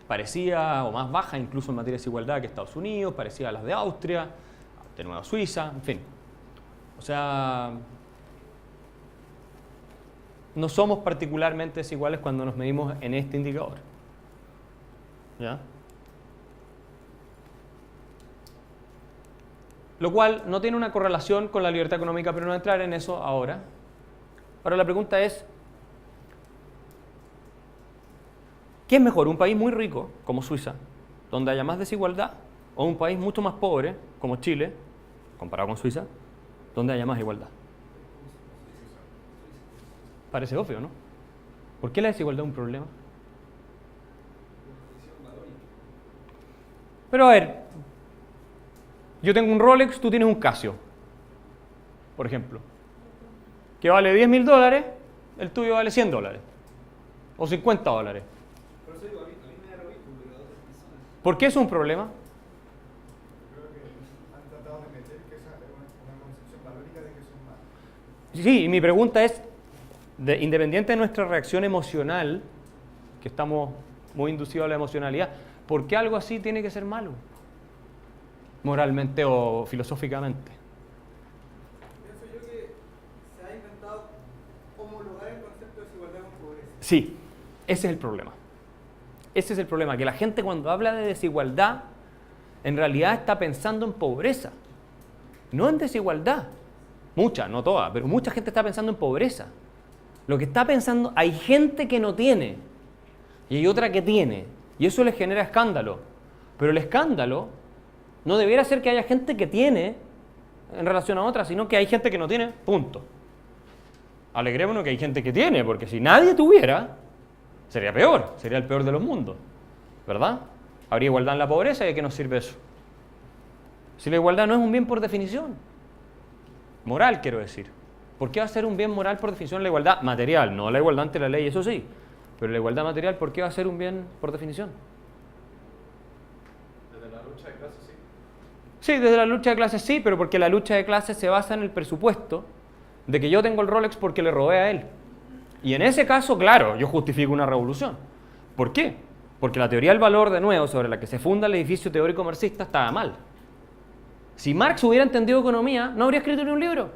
parecidas o más bajas, incluso en materia de desigualdad, que Estados Unidos, parecidas a las de Austria, de nuevo Suiza, en fin. O sea, no somos particularmente desiguales cuando nos medimos en este indicador. ¿Ya? Lo cual no tiene una correlación con la libertad económica, pero no voy a entrar en eso ahora. Ahora la pregunta es, ¿qué es mejor? ¿Un país muy rico, como Suiza, donde haya más desigualdad, o un país mucho más pobre, como Chile, comparado con Suiza, donde haya más igualdad? Parece obvio, ¿no? ¿Por qué la desigualdad es un problema? Pero a ver, yo tengo un Rolex, tú tienes un Casio, por ejemplo, que vale $10.000, el tuyo vale $100, o $50. Por eso digo, a mí me da lo mismo, pero a otras personas. ¿Por qué es un problema? Creo que han tratado de meter que esa es una concepción valórica de que son malos. Sí, y mi pregunta es, independiente de nuestra reacción emocional, que estamos muy inducidos a la emocionalidad, ¿por qué algo así tiene que ser malo? Moralmente o filosóficamente. Pienso yo que se ha intentado homologar el concepto de desigualdad con pobreza. Sí, ese es el problema. Ese es el problema, que la gente cuando habla de desigualdad, en realidad está pensando en pobreza, no en desigualdad. Mucha, no toda, pero mucha gente está pensando en pobreza. Lo que está pensando, hay gente que no tiene y hay otra que tiene, y eso les genera escándalo. Pero el escándalo no debiera ser que haya gente que tiene en relación a otra, sino que hay gente que no tiene, punto. Alegrémonos que hay gente que tiene, porque si nadie tuviera, sería peor, sería el peor de los mundos, ¿verdad? Habría igualdad en la pobreza, ¿y de qué nos sirve eso? Si la igualdad no es un bien por definición, moral quiero decir. ¿Por qué va a ser un bien moral por definición la igualdad material? No la igualdad ante la ley, eso sí, pero la igualdad material, ¿por qué va a ser un bien por definición? Desde la lucha de clases, sí. Sí, desde la lucha de clases sí, pero porque la lucha de clases se basa en el presupuesto de que yo tengo el Rolex porque le robé a él. Y en ese caso, claro, yo justifico una revolución. ¿Por qué? Porque la teoría del valor, de nuevo, sobre la que se funda el edificio teórico marxista, estaba mal. Si Marx hubiera entendido economía, no habría escrito ni un libro.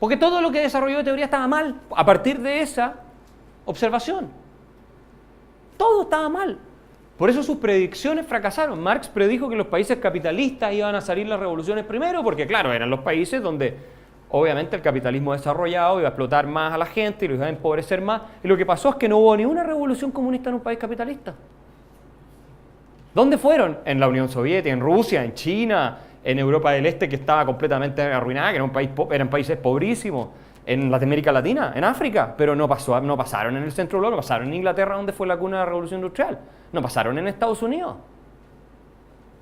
Porque todo lo que desarrolló de teoría estaba mal a partir de esa observación. Todo estaba mal. Por eso sus predicciones fracasaron. Marx predijo que los países capitalistas iban a salir las revoluciones primero, porque claro, eran los países donde obviamente el capitalismo desarrollado iba a explotar más a la gente y los iba a empobrecer más. Y lo que pasó es que no hubo ni una revolución comunista en un país capitalista. ¿Dónde fueron? En la Unión Soviética, en Rusia, en China, en Europa del Este, que estaba completamente arruinada, que era eran países pobrísimos, en América Latina, en África, pero no pasaron en el centro de Europa, no pasaron en Inglaterra, donde fue la cuna de la Revolución Industrial, no pasaron en Estados Unidos,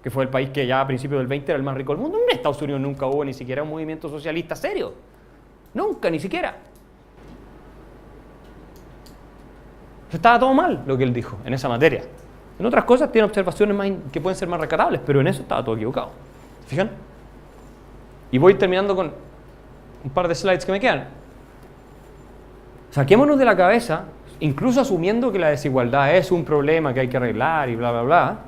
que fue el país que ya a principios del 20 era el más rico del mundo. En Estados Unidos nunca hubo ni siquiera un movimiento socialista serio, nunca, ni siquiera. Estaba todo mal lo que él dijo en esa materia. En otras cosas tiene observaciones que pueden ser más rescatables, pero en eso estaba todo equivocado. ¿Se fijan? Y voy terminando con un par de slides que me quedan. Saquémonos de la cabeza, incluso asumiendo que la desigualdad es un problema que hay que arreglar y bla, bla, bla.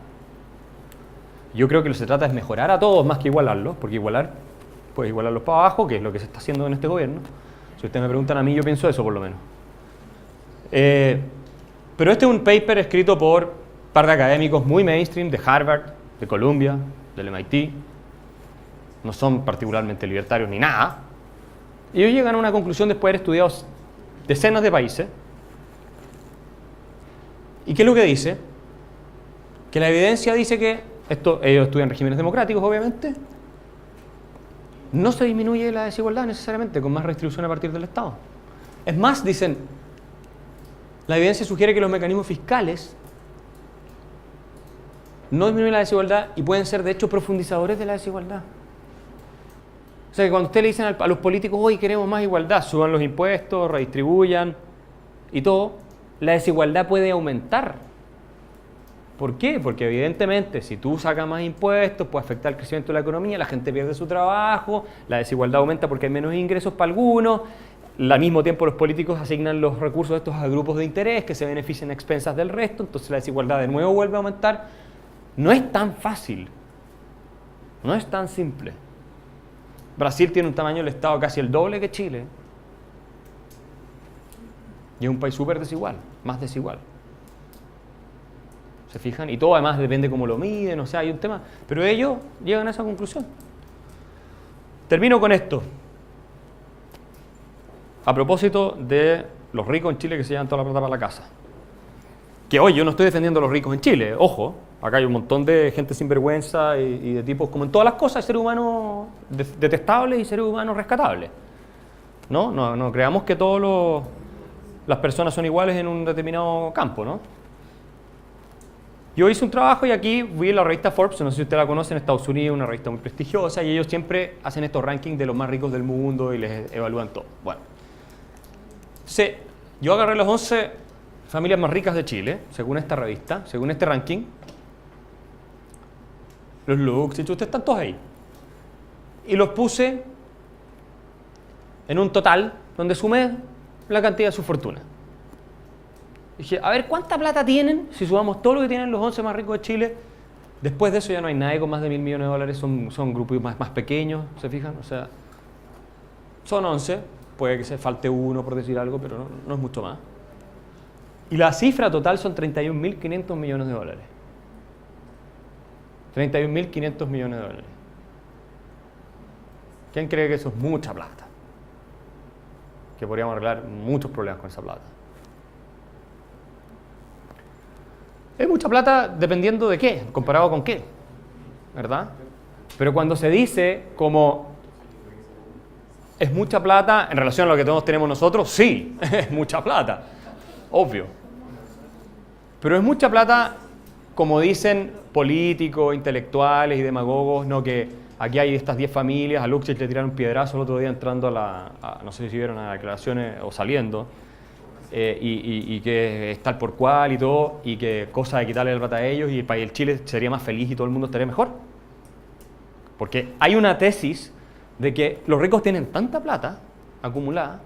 Yo creo que lo que se trata es mejorar a todos más que igualarlos, porque puedes igualarlos para abajo, que es lo que se está haciendo en este gobierno. Si ustedes me preguntan a mí, yo pienso eso por lo menos. Pero este es un paper escrito por un par de académicos muy mainstream, de Harvard, de Columbia, del MIT. No son particularmente libertarios ni nada. Y ellos llegan a una conclusión después de haber estudiado decenas de países. ¿Y qué es lo que dice? Que la evidencia dice que, ellos estudian regímenes democráticos obviamente, no se disminuye la desigualdad necesariamente con más redistribución a partir del Estado. Es más, dicen, la evidencia sugiere que los mecanismos fiscales no disminuyen la desigualdad y pueden ser de hecho profundizadores de la desigualdad. O sea que cuando usted le dicen a los políticos, hoy queremos más igualdad, suban los impuestos, redistribuyan y todo, la desigualdad puede aumentar. ¿Por qué? Porque evidentemente si tú sacas más impuestos puede afectar el crecimiento de la economía, la gente pierde su trabajo, la desigualdad aumenta porque hay menos ingresos para algunos, al mismo tiempo los políticos asignan los recursos estos a grupos de interés que se benefician a expensas del resto, entonces la desigualdad de nuevo vuelve a aumentar. No es tan fácil, no es tan simple. Brasil tiene un tamaño del Estado casi el doble que Chile. Y es un país súper desigual, más desigual. ¿Se fijan? Y todo además depende cómo lo miden, o sea, hay un tema. Pero ellos llegan a esa conclusión. Termino con esto. A propósito de los ricos en Chile que se llevan toda la plata para la casa. Que hoy yo no estoy defendiendo a los ricos en Chile, ojo. Acá hay un montón de gente sinvergüenza y de tipos, como en todas las cosas, hay seres humanos detestables y seres humanos rescatables. No creamos que todas las personas son iguales en un determinado campo, ¿no? Yo hice un trabajo y aquí vi la revista Forbes, no sé si usted la conoce, en Estados Unidos, una revista muy prestigiosa, y ellos siempre hacen estos rankings de los más ricos del mundo y les evalúan todo. Bueno, entonces, yo agarré las 11 familias más ricas de Chile, según esta revista, según este ranking. Los looks y ustedes están todos ahí. Y los puse en un total donde sumé la cantidad de su fortuna. Dije, a ver, ¿cuánta plata tienen si sumamos todo lo que tienen los 11 más ricos de Chile? Después de eso ya no hay nadie con más de $1.000 millones, son grupos más pequeños, ¿se fijan? O sea, son 11, puede que se falte uno por decir algo, pero no es mucho más. Y la cifra total son $31.500 millones. 31.500 millones de dólares. ¿Quién cree que eso es mucha plata? Que podríamos arreglar muchos problemas con esa plata. Es mucha plata dependiendo de qué, comparado con qué, ¿verdad? Pero cuando se dice como es mucha plata en relación a lo que todos tenemos nosotros, sí, es mucha plata, obvio. Pero es mucha plata como dicen políticos, intelectuales y demagogos, no, que aquí hay estas 10 familias, a Luxich le tiraron un piedrazo el otro día entrando no sé si vieron a declaraciones o saliendo, y que es tal por cual y todo, y que cosa de quitarle la plata a ellos y el país, el Chile sería más feliz y todo el mundo estaría mejor. Porque hay una tesis de que los ricos tienen tanta plata acumulada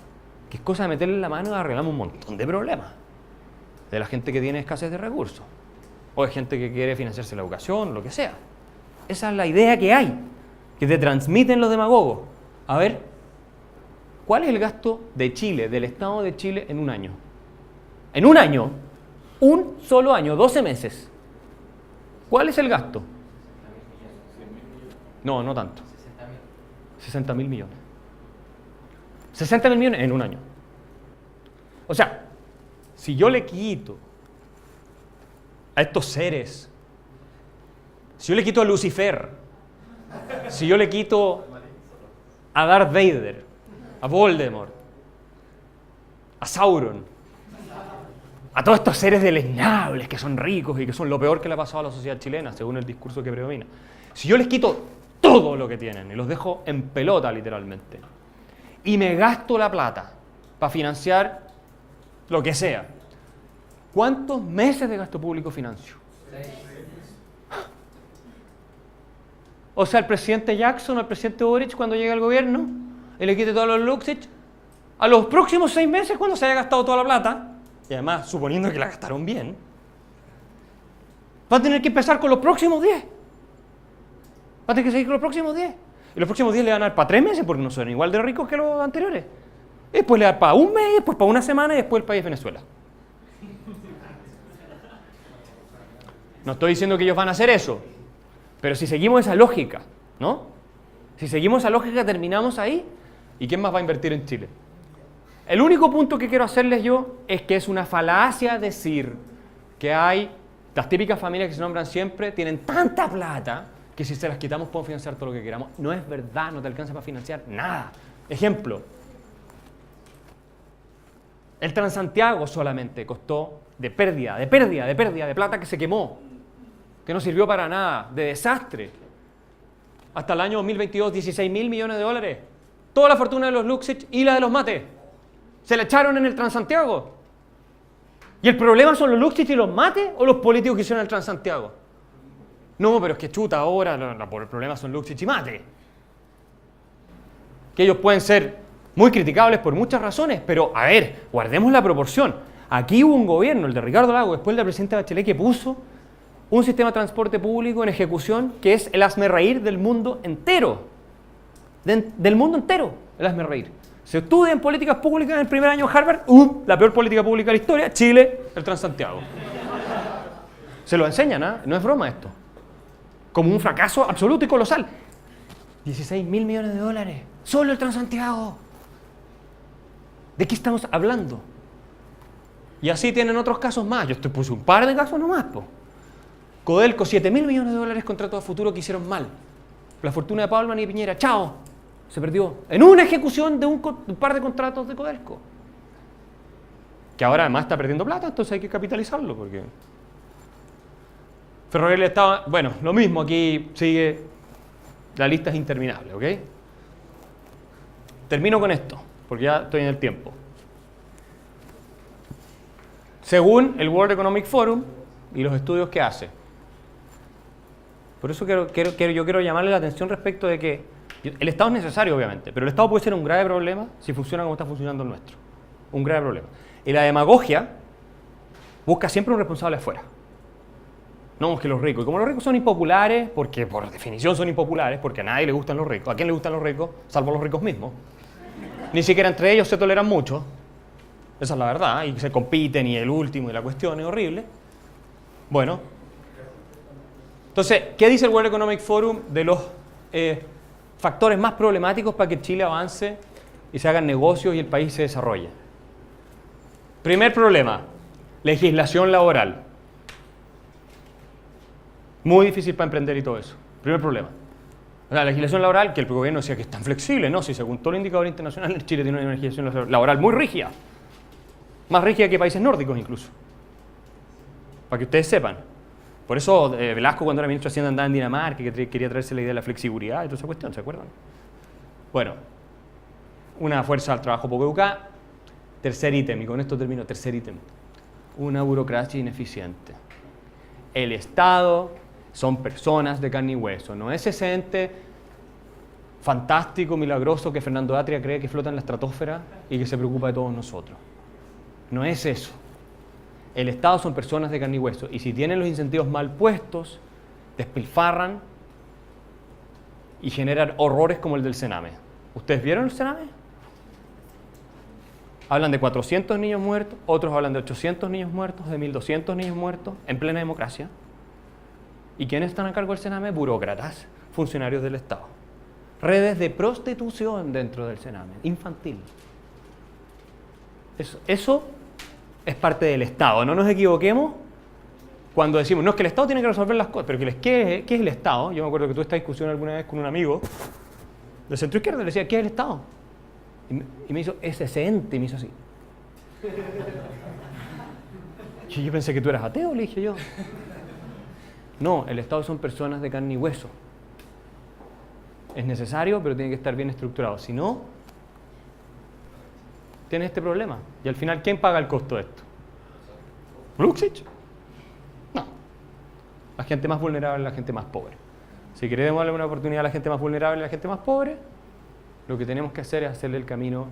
que es cosa de meterle la mano y arreglamos un montón de problemas. De la gente que tiene escasez de recursos. O de gente que quiere financiarse la educación, lo que sea. Esa es la idea que hay, que te transmiten los demagogos. A ver, ¿cuál es el gasto de Chile, del Estado de Chile en un año? En un año, un solo año, 12 meses. ¿Cuál es el gasto? No, no tanto. 60.000 millones. 60.000 millones en un año. O sea, si yo le quito a estos seres, si yo le quito a Lucifer, si yo le quito a Darth Vader, a Voldemort, a Sauron, a todos estos seres deleznables que son ricos y que son lo peor que le ha pasado a la sociedad chilena, según el discurso que predomina, si yo les quito todo lo que tienen y los dejo en pelota literalmente, y me gasto la plata para financiar lo que sea, ¿cuántos meses de gasto público financio? 6. O sea, el presidente Jackson o el presidente Boric, cuando llegue al gobierno y le quite todos los Luxich, a los próximos 6 meses, cuando se haya gastado toda la plata, y además suponiendo que la gastaron bien, va a tener que empezar con los próximos 10. Va a tener que seguir con los próximos 10. Y los próximos 10 le van a dar para 3 meses porque no son igual de ricos que los anteriores. Y después le dan para un mes, después para una semana y después el país es Venezuela. No estoy diciendo que ellos van a hacer eso, pero si seguimos esa lógica, ¿no? Si seguimos esa lógica terminamos ahí. ¿Y quién más va a invertir en Chile? El único punto que quiero hacerles yo es que es una falacia decir que hay las típicas familias que se nombran siempre, tienen tanta plata que si se las quitamos podemos financiar todo lo que queramos. No es verdad, no te alcanza para financiar nada. Ejemplo, el Transantiago solamente costó de plata que se quemó, que no sirvió para nada, de desastre. Hasta el año 2022, 16.000 millones de dólares. Toda la fortuna de los Luxich y la de los Mates se la echaron en el Transantiago. ¿Y el problema son los Luxich y los Mates o los políticos que hicieron el Transantiago? No, pero es que chuta, ahora el problema son Luxich y Mate. Que ellos pueden ser muy criticables por muchas razones, pero a ver, guardemos la proporción. Aquí hubo un gobierno, el de Ricardo Lagos, después del presidente Bachelet, que puso un sistema de transporte público en ejecución que es el hazmerreír del mundo entero. Del mundo entero, el hazmerreír. Se estudia en políticas públicas en el primer año de Harvard, la peor política pública de la historia, Chile, el Transantiago. Se lo enseñan, ¿eh? No es broma esto. Como un fracaso absoluto y colosal. 16.000 millones de dólares, solo el Transantiago. ¿De qué estamos hablando? Y así tienen otros casos más. Yo puse un par de casos nomás, po. Codelco, 7.000 millones de dólares contratos a futuro que hicieron mal. La fortuna de Paulman y Piñera, chao, se perdió. En una ejecución de un par de contratos de Codelco. Que ahora además está perdiendo plata, entonces hay que capitalizarlo. Porque Ferrovial estaba, bueno, lo mismo, aquí sigue, la lista es interminable, ¿ok? Termino con esto, porque ya estoy en el tiempo. Según el World Economic Forum y los estudios que hace. Por eso yo quiero llamarle la atención respecto de que el Estado es necesario, obviamente, pero el Estado puede ser un grave problema si funciona como está funcionando el nuestro. Un grave problema. Y la demagogia busca siempre un responsable afuera. No, es que los ricos. Y como los ricos son impopulares, porque por definición son impopulares, porque a nadie le gustan los ricos. ¿A quién le gustan los ricos? Salvo a los ricos mismos. Ni siquiera entre ellos se toleran mucho. Esa es la verdad. Y se compiten y el último y la cuestión es horrible. Bueno. Entonces, ¿qué dice el World Economic Forum de los factores más problemáticos para que Chile avance y se hagan negocios y el país se desarrolle? Primer problema, legislación laboral. Muy difícil para emprender y todo eso. Primer problema. La legislación laboral, que el gobierno decía que es tan flexible, ¿no? Si según todo el indicador internacional, Chile tiene una legislación laboral muy rígida. Más rígida que países nórdicos incluso. Para que ustedes sepan. Por eso Velasco, cuando era ministro de Hacienda, andaba en Dinamarca, que quería traerse la idea de la flexibilidad y toda esa cuestión, ¿se acuerdan? Bueno, una fuerza al trabajo poco educada. Tercer ítem, y con esto termino, tercer ítem. Una burocracia ineficiente. El Estado son personas de carne y hueso, no es ese ente fantástico, milagroso que Fernando Atria cree que flota en la estratosfera y que se preocupa de todos nosotros. No es eso. El Estado son personas de carne y hueso, y si tienen los incentivos mal puestos, despilfarran y generan horrores como el del Sename. ¿Ustedes vieron el Sename? Hablan de 400 niños muertos, otros hablan de 800 niños muertos, de 1200 niños muertos, en plena democracia. ¿Y quiénes están a cargo del Sename? Burócratas, funcionarios del Estado. Redes de prostitución dentro del Sename, infantil. Eso es parte del Estado, no nos equivoquemos cuando decimos, no, es que el Estado tiene que resolver las cosas, pero ¿qué es el Estado? Yo me acuerdo que tuve esta discusión alguna vez con un amigo de centro izquierda, le decía, ¿qué es el Estado? Y me hizo ese ente, y me hizo así. Y yo pensé que tú eras ateo, le dije yo. No, el Estado son personas de carne y hueso. Es necesario, pero tiene que estar bien estructurado. Si no, tienes este problema. Y al final, ¿quién paga el costo de esto? ¿Luxich? No. La gente más vulnerable es la gente más pobre. Si queremos darle una oportunidad a la gente más vulnerable y a la gente más pobre, lo que tenemos que hacer es hacerle el camino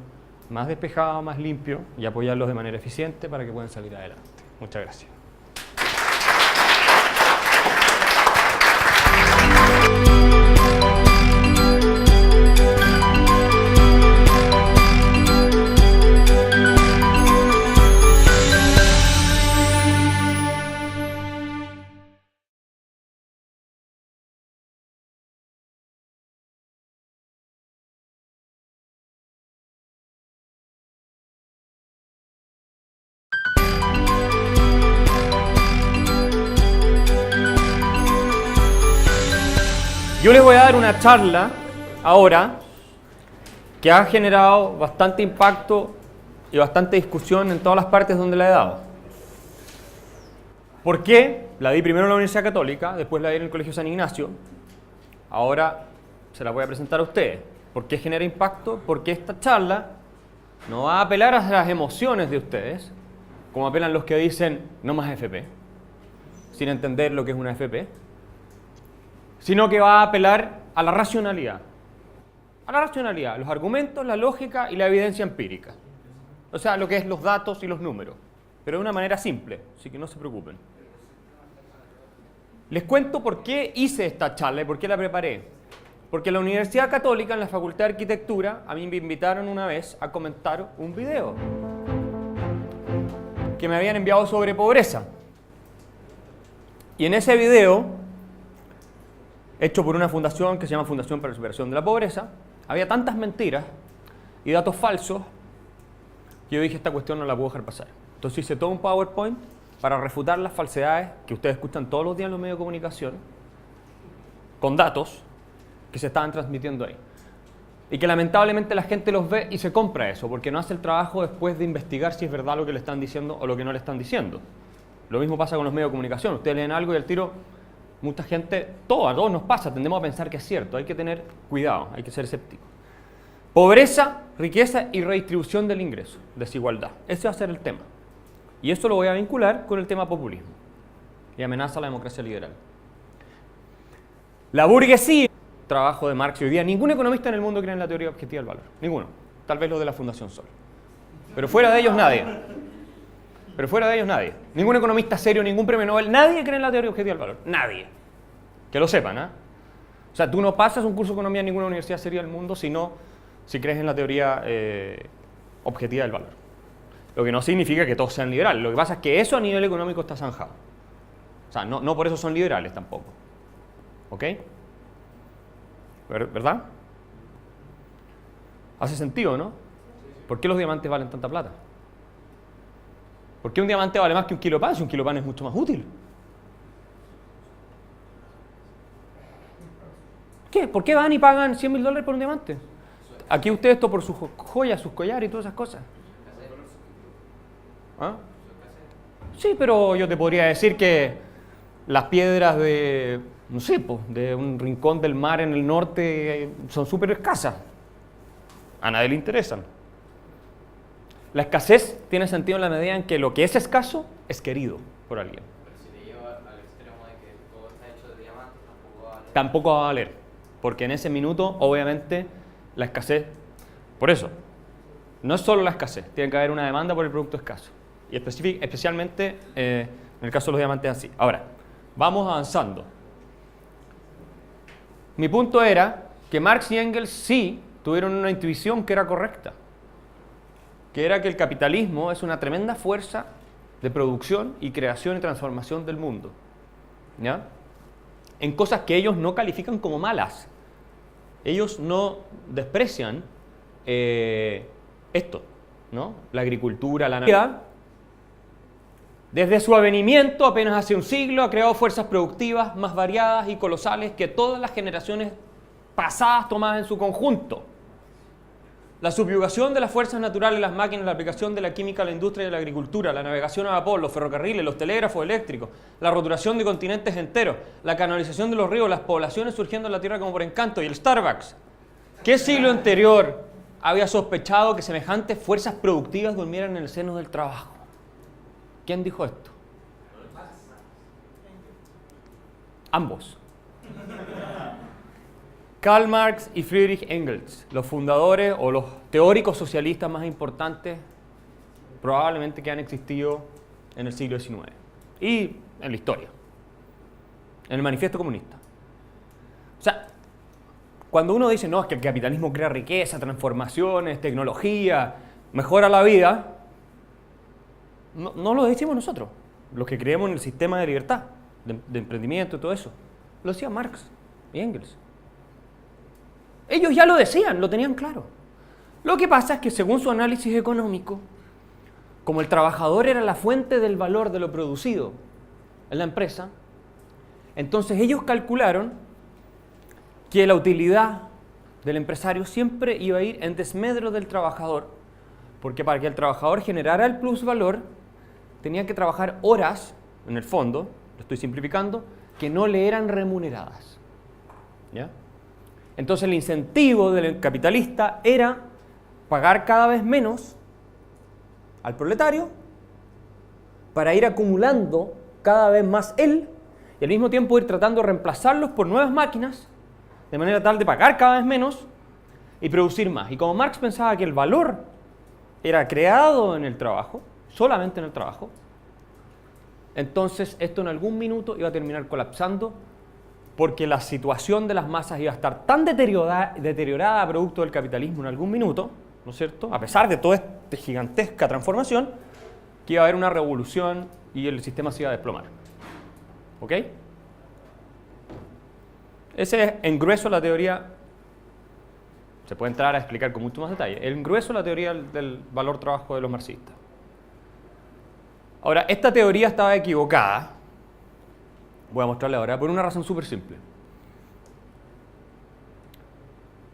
más despejado, más limpio y apoyarlos de manera eficiente para que puedan salir adelante. Muchas gracias. Yo les voy a dar una charla ahora que ha generado bastante impacto y bastante discusión en todas las partes donde la he dado. ¿Por qué? La di primero en la Universidad Católica, después la di en el Colegio San Ignacio. Ahora se la voy a presentar a ustedes. ¿Por qué genera impacto? Porque esta charla no va a apelar a las emociones de ustedes, como apelan los que dicen no más FP, sin entender lo que es una FP, sino que va a apelar a la racionalidad. A la racionalidad, los argumentos, la lógica y la evidencia empírica. O sea, lo que es los datos y los números, pero de una manera simple, así que no se preocupen. Les cuento por qué hice esta charla y por qué la preparé. Porque en la Universidad Católica, en la Facultad de Arquitectura, a mí me invitaron una vez a comentar un video que me habían enviado sobre pobreza. Y en ese video, hecho por una fundación que se llama Fundación para la Superación de la Pobreza, había tantas mentiras y datos falsos que yo dije, esta cuestión no la puedo dejar pasar. Entonces hice todo un PowerPoint para refutar las falsedades que ustedes escuchan todos los días en los medios de comunicación, con datos que se estaban transmitiendo ahí. Y que lamentablemente la gente los ve y se compra eso, porque no hace el trabajo después de investigar si es verdad lo que le están diciendo o lo que no le están diciendo. Lo mismo pasa con los medios de comunicación. Ustedes leen algo y al tiro, mucha gente, a todos nos pasa, tendemos a pensar que es cierto. Hay que tener cuidado, hay que ser escéptico. Pobreza, riqueza y redistribución del ingreso, desigualdad. Ese va a ser el tema. Y eso lo voy a vincular con el tema populismo y amenaza a la democracia liberal. La burguesía, trabajo de Marx y hoy día, ningún economista en el mundo cree en la teoría objetiva del valor. Ninguno. Tal vez los de la Fundación Sol. Pero fuera de ellos nadie. Ningún economista serio, ningún premio Nobel, nadie cree en la teoría objetiva del valor. Nadie. Que lo sepan, ¿eh? O sea, tú no pasas un curso de economía en ninguna universidad seria del mundo si crees en la teoría objetiva del valor. Lo que no significa que todos sean liberales. Lo que pasa es que eso a nivel económico está zanjado. O sea, no por eso son liberales tampoco. ¿Ok? ¿Verdad? Hace sentido, ¿no? ¿Por qué los diamantes valen tanta plata? ¿Por qué un diamante vale más que un kilo de pan si un kilo de pan es mucho más útil? ¿Qué? ¿Por qué van y pagan $100.000 por un diamante? Aquí ustedes esto por sus joyas, sus collares y todas esas cosas. ¿Ah? Sí, pero yo te podría decir que las piedras de, no sé, de un rincón del mar en el norte son súper escasas. A nadie le interesan. La escasez tiene sentido en la medida en que lo que es escaso es querido por alguien. Pero si te lleva al extremo de que todo está hecho de diamantes, tampoco va a valer. Tampoco va a valer. porque en ese minuto, obviamente, la escasez, por eso, no es solo la escasez, tiene que haber una demanda por el producto escaso, y especialmente en el caso de los diamantes así. Ahora, vamos avanzando. Mi punto era que Marx y Engels sí tuvieron una intuición que era correcta, que era que el capitalismo es una tremenda fuerza de producción y creación y transformación del mundo, ¿ya? En cosas que ellos no califican como malas. Ellos no desprecian esto, ¿no? La agricultura, la naturaleza. Desde su avenimiento, apenas hace un siglo, ha creado fuerzas productivas más variadas y colosales que todas las generaciones pasadas tomadas en su conjunto. La subyugación de las fuerzas naturales, las máquinas, la aplicación de la química a la industria y a la agricultura, la navegación a vapor, los ferrocarriles, los telégrafos eléctricos, la roturación de continentes enteros, la canalización de los ríos, las poblaciones surgiendo en la tierra como por encanto y el Starbucks. ¿Qué siglo anterior había sospechado que semejantes fuerzas productivas durmieran en el seno del trabajo? ¿Quién dijo esto? Ambos. Karl Marx y Friedrich Engels, los fundadores o los teóricos socialistas más importantes probablemente que han existido en el siglo XIX y en la historia, en el Manifiesto Comunista. O sea, cuando uno dice, no, es que el capitalismo crea riqueza, transformaciones, tecnología, mejora la vida, no lo decimos nosotros, los que creemos en el sistema de libertad, de emprendimiento y todo eso. Lo decía Marx y Engels. Ellos ya lo decían, lo tenían claro. Lo que pasa es que según su análisis económico, como el trabajador era la fuente del valor de lo producido en la empresa, entonces ellos calcularon que la utilidad del empresario siempre iba a ir en desmedro del trabajador, porque para que el trabajador generara el plusvalor, tenía que trabajar horas, en el fondo, lo estoy simplificando, que no le eran remuneradas. ¿Ya? Entonces el incentivo del capitalista era pagar cada vez menos al proletario para ir acumulando cada vez más él y al mismo tiempo ir tratando de reemplazarlos por nuevas máquinas de manera tal de pagar cada vez menos y producir más. Y como Marx pensaba que el valor era creado en el trabajo, solamente en el trabajo, entonces esto en algún minuto iba a terminar colapsando porque la situación de las masas iba a estar tan deteriorada producto del capitalismo en algún minuto, ¿no es cierto?, a pesar de toda esta gigantesca transformación, que iba a haber una revolución y el sistema se iba a desplomar. ¿Ok? Ese es en grueso la teoría, se puede entrar a explicar con mucho más detalle, en grueso la teoría del valor trabajo de los marxistas. Ahora, esta teoría estaba equivocada, voy a mostrarle ahora, por una razón súper simple.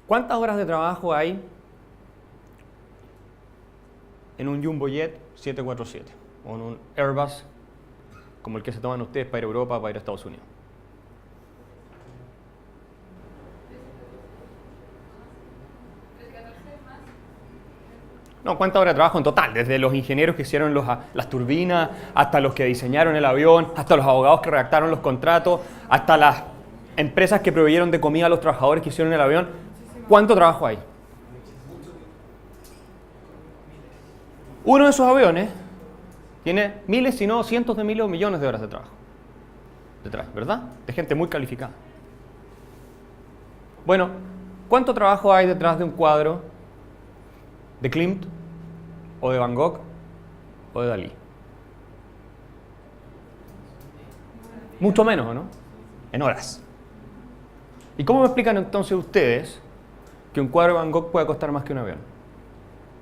¿Cuántas horas de trabajo hay en un Jumbo Jet 747 o en un Airbus como el que se toman ustedes para ir a Europa, para ir a Estados Unidos? No, ¿cuántas horas de trabajo en total? Desde los ingenieros que hicieron las turbinas, hasta los que diseñaron el avión, hasta los abogados que redactaron los contratos, hasta las empresas que proveyeron de comida a los trabajadores que hicieron el avión. ¿Cuánto trabajo hay? Uno de esos aviones tiene miles, si no cientos de miles o millones de horas de trabajo detrás, ¿verdad? De gente muy calificada. Bueno, ¿cuánto trabajo hay detrás de un cuadro de Klimt, o de Van Gogh, o de Dalí? Mucho menos, ¿o no? En horas. ¿Y cómo me explican entonces ustedes que un cuadro de Van Gogh puede costar más que un avión?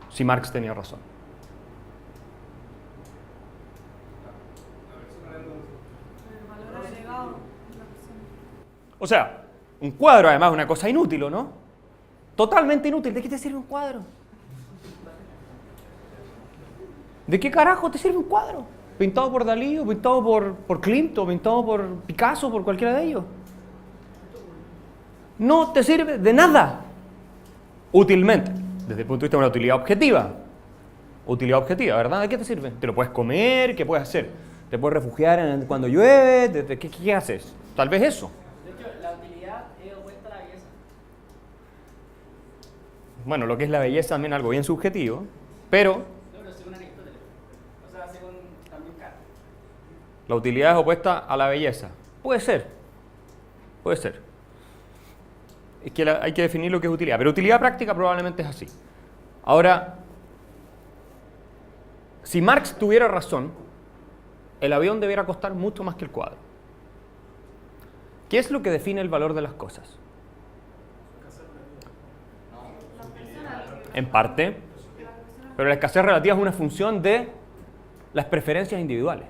Si Marx tenía razón. O sea, un cuadro además es una cosa inútil, ¿o no? Totalmente inútil. ¿De qué te sirve un cuadro? ¿De qué carajo te sirve un cuadro? ¿Pintado por Dalí, o pintado por Klimt, o pintado por Picasso, por cualquiera de ellos? No te sirve de nada. Útilmente, desde el punto de vista de una utilidad objetiva. Utilidad objetiva, ¿verdad? ¿De qué te sirve? ¿Te lo puedes comer? ¿Qué puedes hacer? ¿Te puedes refugiar cuando llueve? ¿Qué haces? Tal vez eso. De hecho, la utilidad es opuesta a la belleza. bueno, lo que es la belleza también es algo bien subjetivo, pero No, pero según Aristóteles. O sea, según también Kant. la utilidad es opuesta a la belleza. Puede ser, puede ser. Es que hay que definir lo que es utilidad, pero utilidad práctica probablemente es así. Ahora, si Marx tuviera razón, el avión debiera costar mucho más que el cuadro. ¿Qué es lo que define el valor de las cosas? En parte, pero la escasez relativa es una función de las preferencias individuales.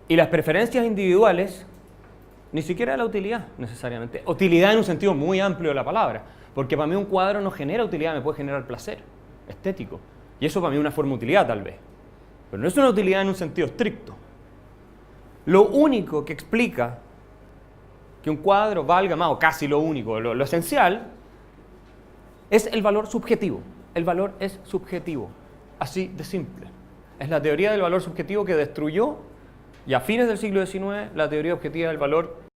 Y las preferencias individuales, ni siquiera la utilidad necesariamente. Utilidad en un sentido muy amplio de la palabra, porque para mí un cuadro no genera utilidad, me puede generar placer estético. Y eso para mí es una forma de utilidad tal vez. Pero no es una utilidad en un sentido estricto. Lo único que explica que un cuadro valga más, o casi lo único, lo esencial, es el valor subjetivo. El valor es subjetivo. Así de simple. Es la teoría del valor subjetivo que destruyó, y a fines del siglo XIX, la teoría objetiva del valor